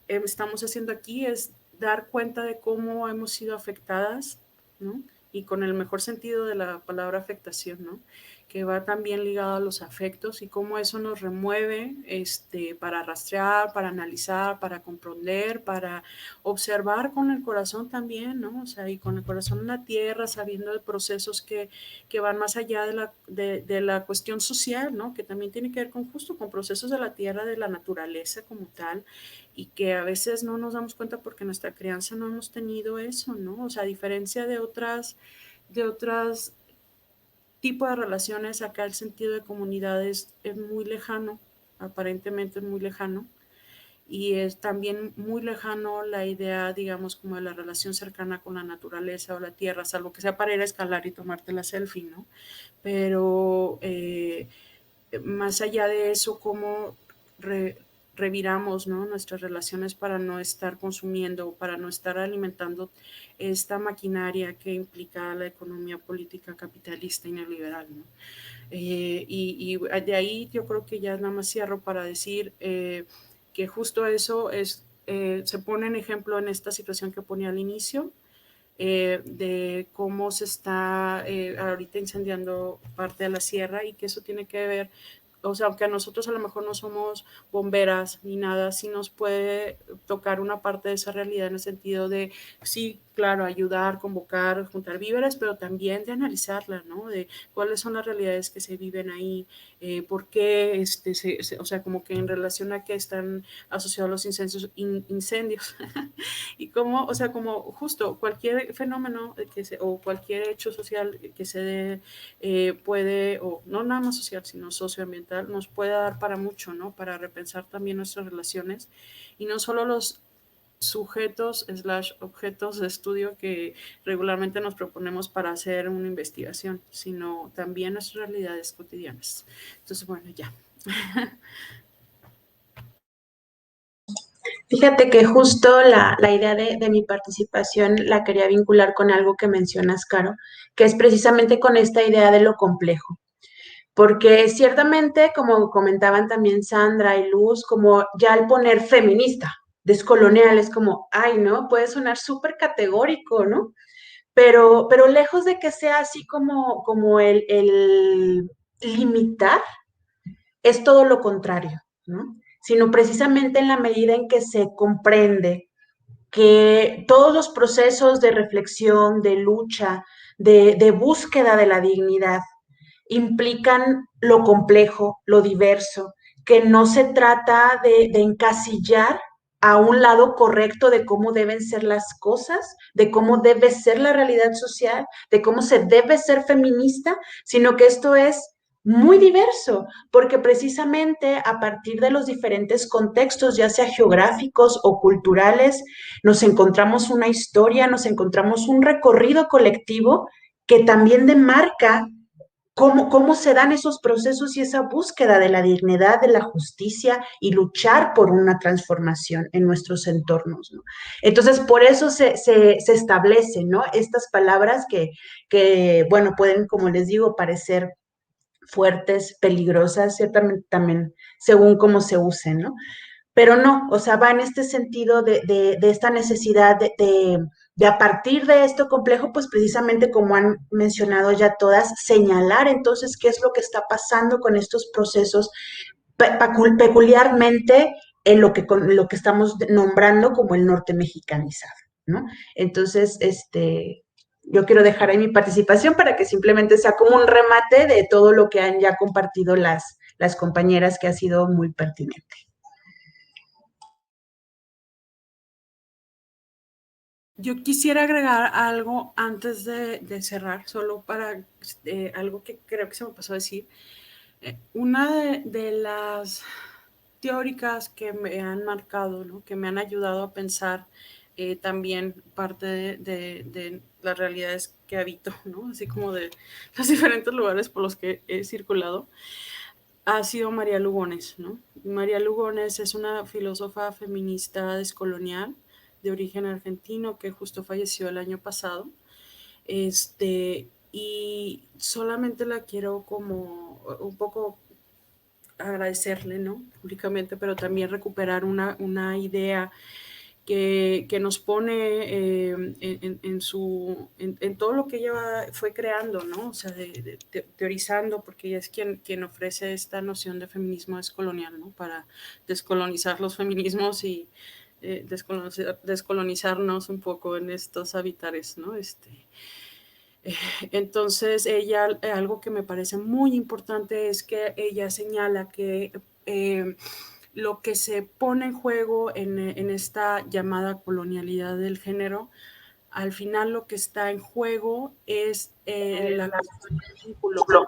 estamos haciendo aquí es dar cuenta de cómo hemos sido afectadas, ¿no? Y con el mejor sentido de la palabra afectación, ¿no? Que va también ligado a los afectos y cómo eso nos remueve para rastrear, para analizar, para comprender, para observar con el corazón también, ¿no? O sea, y con el corazón en la tierra, sabiendo de procesos que van más allá de la cuestión social, ¿no? Que también tiene que ver con procesos de la tierra, de la naturaleza como tal, y que a veces no nos damos cuenta porque en nuestra crianza no hemos tenido eso, ¿no? O sea, a diferencia de otras tipo de relaciones, acá el sentido de comunidad es muy lejano, aparentemente es muy lejano, y es también muy lejano la idea, digamos, como de la relación cercana con la naturaleza o la tierra, salvo que sea para ir a escalar y tomarte la selfie, ¿no? Pero más allá de eso, cómo reviramos, ¿no? Nuestras relaciones para no estar consumiendo, para no estar alimentando esta maquinaria que implica la economía política capitalista y neoliberal, ¿no? Y de ahí yo creo que ya nada más cierro para decir que justo eso se pone en ejemplo en esta situación que ponía al inicio, de cómo se está ahorita incendiando parte de la sierra y que eso tiene que ver, o sea, aunque a nosotros a lo mejor no somos bomberas ni nada, sí nos puede tocar una parte de esa realidad en el sentido de, sí, claro, ayudar, convocar, juntar víveres, pero también de analizarla, ¿no? De cuáles son las realidades que se viven ahí, por qué, o sea, como que en relación a qué están asociados los incendios y cómo, o sea, como justo cualquier fenómeno o cualquier hecho social que se dé puede, o no nada más social, sino socioambiental, nos puede dar para mucho, ¿no? Para repensar también nuestras relaciones y no solo los sujetos / objetos de estudio que regularmente nos proponemos para hacer una investigación, sino también nuestras realidades cotidianas. Entonces, bueno, ya. Fíjate que justo la idea de mi participación la quería vincular con algo que mencionas, Caro, que es precisamente con esta idea de lo complejo. Porque ciertamente, como comentaban también Sandra y Luz, como ya al poner feminista, descolonial, es como, ay, ¿no? Puede sonar súper categórico, ¿no? Pero lejos de que sea así como el limitar, es todo lo contrario, ¿no? Sino precisamente en la medida en que se comprende que todos los procesos de reflexión, de lucha, de búsqueda de la dignidad, implican lo complejo, lo diverso, que no se trata de encasillar a un lado correcto de cómo deben ser las cosas, de cómo debe ser la realidad social, de cómo se debe ser feminista, sino que esto es muy diverso, porque precisamente a partir de los diferentes contextos, ya sea geográficos o culturales, nos encontramos una historia, nos encontramos un recorrido colectivo que también demarca cómo se dan esos procesos y esa búsqueda de la dignidad, de la justicia y luchar por una transformación en nuestros entornos, ¿no? Entonces, por eso se establecen, ¿no? Estas palabras que, bueno, pueden, como les digo, parecer fuertes, peligrosas, ciertamente también según cómo se usen, ¿no? Pero no, o sea, va en este sentido de esta necesidad de a partir de esto complejo, pues precisamente como han mencionado ya todas, señalar entonces qué es lo que está pasando con estos procesos, peculiarmente en lo que estamos nombrando como el norte mexicanizado, ¿no? Entonces, yo quiero dejar ahí mi participación para que simplemente sea como un remate de todo lo que han ya compartido las compañeras, que ha sido muy pertinente. Yo quisiera agregar algo antes de cerrar, solo para algo que creo que se me pasó a decir. Una de las teóricas que me han marcado, ¿no? Que me han ayudado a pensar también parte de las realidades que habito, ¿no? Así como de los diferentes lugares por los que he circulado, ha sido María Lugones, ¿no? María Lugones es una filósofa feminista descolonial de origen argentino que justo falleció el año pasado. Y solamente la quiero como un poco agradecerle, ¿no? Públicamente, pero también recuperar una idea que nos pone en todo lo que ella fue creando, ¿no? O sea, teorizando, porque ella es quien ofrece esta noción de feminismo descolonial, ¿no? Para descolonizar los feminismos y descolonizarnos un poco en estos habitares, ¿no? Entonces, ella, algo que me parece muy importante es que ella señala que lo que se pone en juego en esta llamada colonialidad del género, al final lo que está en juego es la cuestión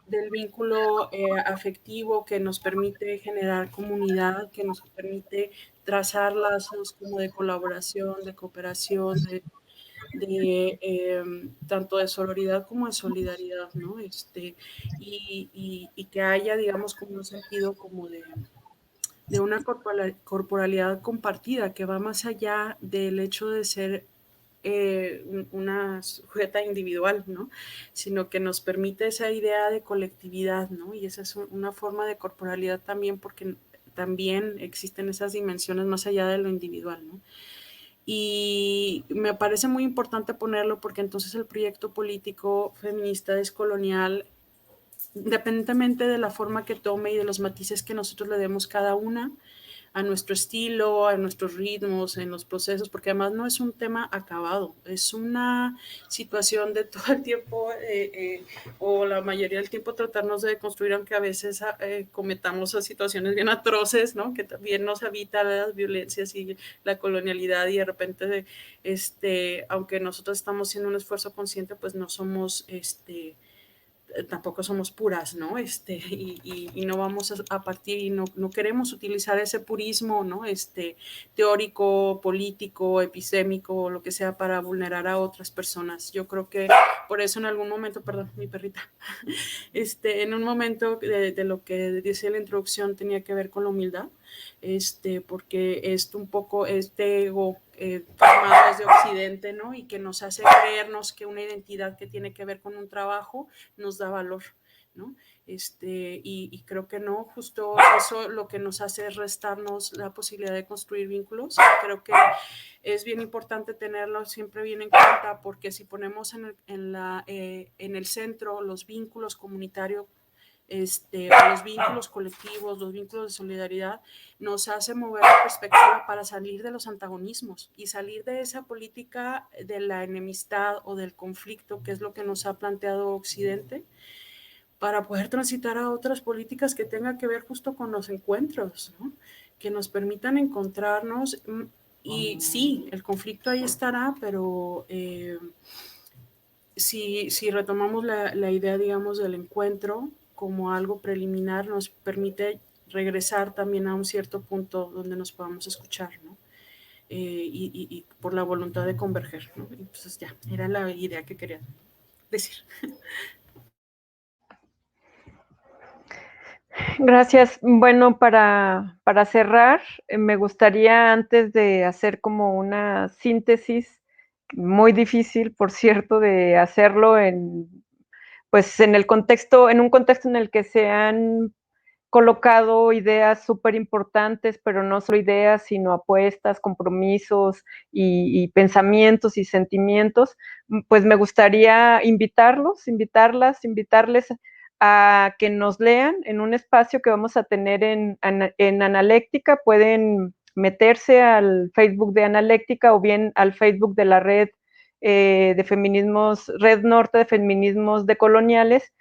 del vínculo afectivo que nos permite generar comunidad, que nos permite trazar lazos como de colaboración, de cooperación, tanto de sororidad como de solidaridad, ¿no? Y que haya, digamos, como un sentido como de una corporalidad compartida que va más allá del hecho de ser una sujeta individual, ¿no? Sino que nos permite esa idea de colectividad, ¿no? Y esa es una forma de corporalidad también, porque también existen esas dimensiones más allá de lo individual, ¿no? Y me parece muy importante ponerlo porque entonces el proyecto político feminista descolonial, independientemente de la forma que tome y de los matices que nosotros le demos cada una, a nuestro estilo, a nuestros ritmos, en los procesos, porque además no es un tema acabado, es una situación de todo el tiempo o la mayoría del tiempo tratarnos de construir, aunque a veces cometamos situaciones bien atroces, ¿no? Que también nos habita las violencias y la colonialidad y de repente, aunque nosotros estamos haciendo un esfuerzo consciente, pues no somos, tampoco somos puras, ¿no? Y no vamos a partir y no queremos utilizar ese purismo, ¿no? Teórico, político, epistémico, lo que sea, para vulnerar a otras personas. Yo creo que por eso en algún momento, perdón, mi perrita, en un momento de lo que dice la introducción tenía que ver con la humildad, porque un poco este ego formado desde Occidente, ¿no? Y que nos hace creernos que una identidad que tiene que ver con un trabajo nos da valor, ¿no? Y creo que no, justo eso lo que nos hace es restarnos la posibilidad de construir vínculos. Creo que es bien importante tenerlo siempre bien en cuenta, porque si ponemos en el centro los vínculos comunitarios, los vínculos colectivos, los vínculos de solidaridad, nos hace mover la perspectiva para salir de los antagonismos y salir de esa política de la enemistad o del conflicto, que es lo que nos ha planteado Occidente, para poder transitar a otras políticas que tengan que ver justo con los encuentros, ¿no? Que nos permitan encontrarnos. Y sí, el conflicto ahí estará, pero si retomamos la idea, digamos, del encuentro como algo preliminar, nos permite regresar también a un cierto punto donde nos podamos escuchar, ¿no? Y por la voluntad de converger, ¿no? Entonces ya, era la idea que quería decir. Gracias. Bueno, para cerrar, me gustaría, antes de hacer como una síntesis, muy difícil, por cierto, de hacerlo pues en un contexto en el que se han colocado ideas súper importantes, pero no solo ideas, sino apuestas, compromisos y pensamientos y sentimientos, pues me gustaría invitarles a que nos lean en un espacio que vamos a tener en Analéctica. Pueden meterse al Facebook de Analéctica o bien al Facebook de la red de feminismos, Red Norte de Feminismos Descoloniales,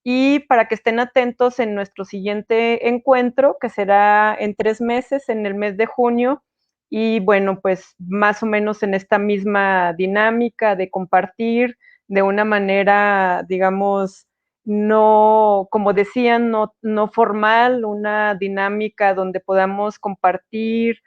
y para que estén atentos en nuestro siguiente encuentro, que será en 3 meses, en el mes de junio, y bueno, pues más o menos en esta misma dinámica de compartir de una manera, digamos, no, como decían, no formal, una dinámica donde podamos compartir.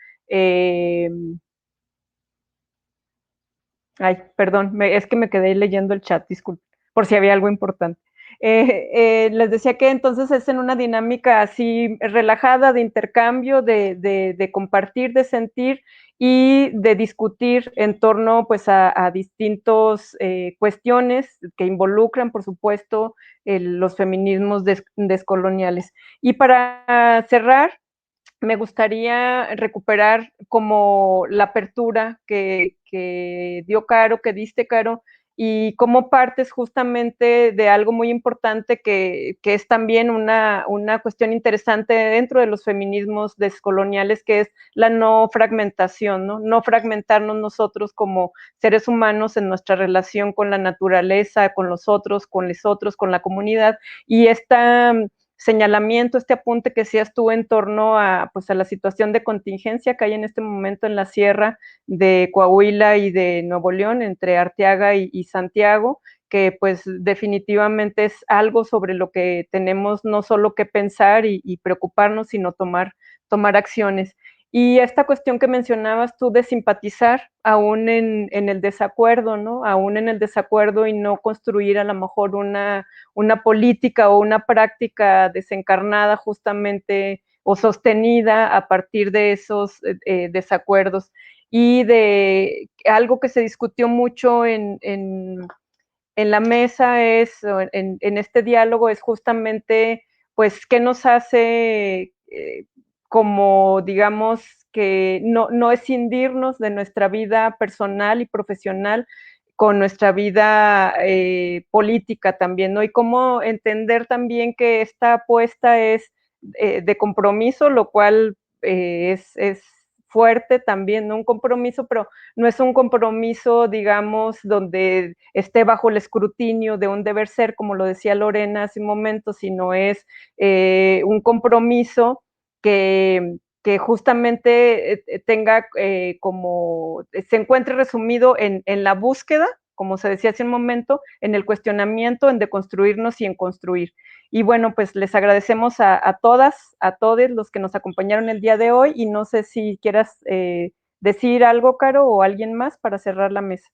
Ay, perdón, es que me quedé leyendo el chat, disculpe, por si había algo importante. Les decía que entonces es en una dinámica así relajada de intercambio, de compartir, de sentir y de discutir en torno pues a distintos cuestiones que involucran, por supuesto, los feminismos descoloniales. Y para cerrar, me gustaría recuperar como la apertura que dio Caro, que diste, Caro, y cómo partes justamente de algo muy importante que es también una cuestión interesante dentro de los feminismos descoloniales, que es la no fragmentación, ¿no? No fragmentarnos nosotros como seres humanos en nuestra relación con la naturaleza, con los otros, con la comunidad, y esta señalamiento, este apunte que hacías tú en torno a, pues, a la situación de contingencia que hay en este momento en la sierra de Coahuila y de Nuevo León, entre Arteaga y Santiago, que pues definitivamente es algo sobre lo que tenemos no solo que pensar y preocuparnos, sino tomar acciones. Y esta cuestión que mencionabas tú de simpatizar aún en el desacuerdo, ¿no? Aún en el desacuerdo y no construir a lo mejor una política o una práctica desencarnada justamente o sostenida a partir de esos desacuerdos. Y de algo que se discutió mucho en la mesa en este diálogo es justamente, pues, qué nos hace como, digamos, que no escindirnos de nuestra vida personal y profesional con nuestra vida política también, ¿no? Y cómo entender también que esta apuesta es de compromiso, lo cual es fuerte también, ¿no? Un compromiso, pero no es un compromiso, digamos, donde esté bajo el escrutinio de un deber ser, como lo decía Lorena hace un momento, sino es un compromiso que justamente tenga como, se encuentre resumido en la búsqueda, como se decía hace un momento, en el cuestionamiento, en deconstruirnos y en construir. Y bueno, pues les agradecemos a todas, a todos los que nos acompañaron el día de hoy, y no sé si quieras decir algo, Caro, o alguien más para cerrar la mesa.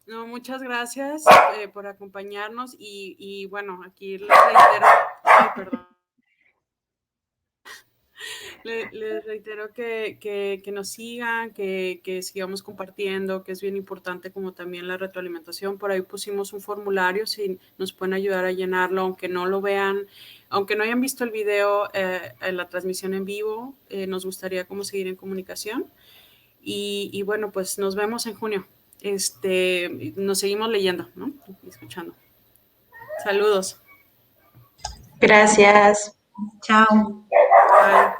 No, muchas gracias por acompañarnos y bueno, aquí les reitero, ay, perdón. Les reitero que nos sigan, que sigamos compartiendo, que es bien importante, como también la retroalimentación. Por ahí pusimos un formulario, si nos pueden ayudar a llenarlo, aunque no lo vean, aunque no hayan visto el video en la transmisión en vivo, nos gustaría como seguir en comunicación. Y bueno, pues nos vemos en junio. Nos seguimos leyendo, ¿no? Y escuchando. Saludos. Gracias. Chao. Bye.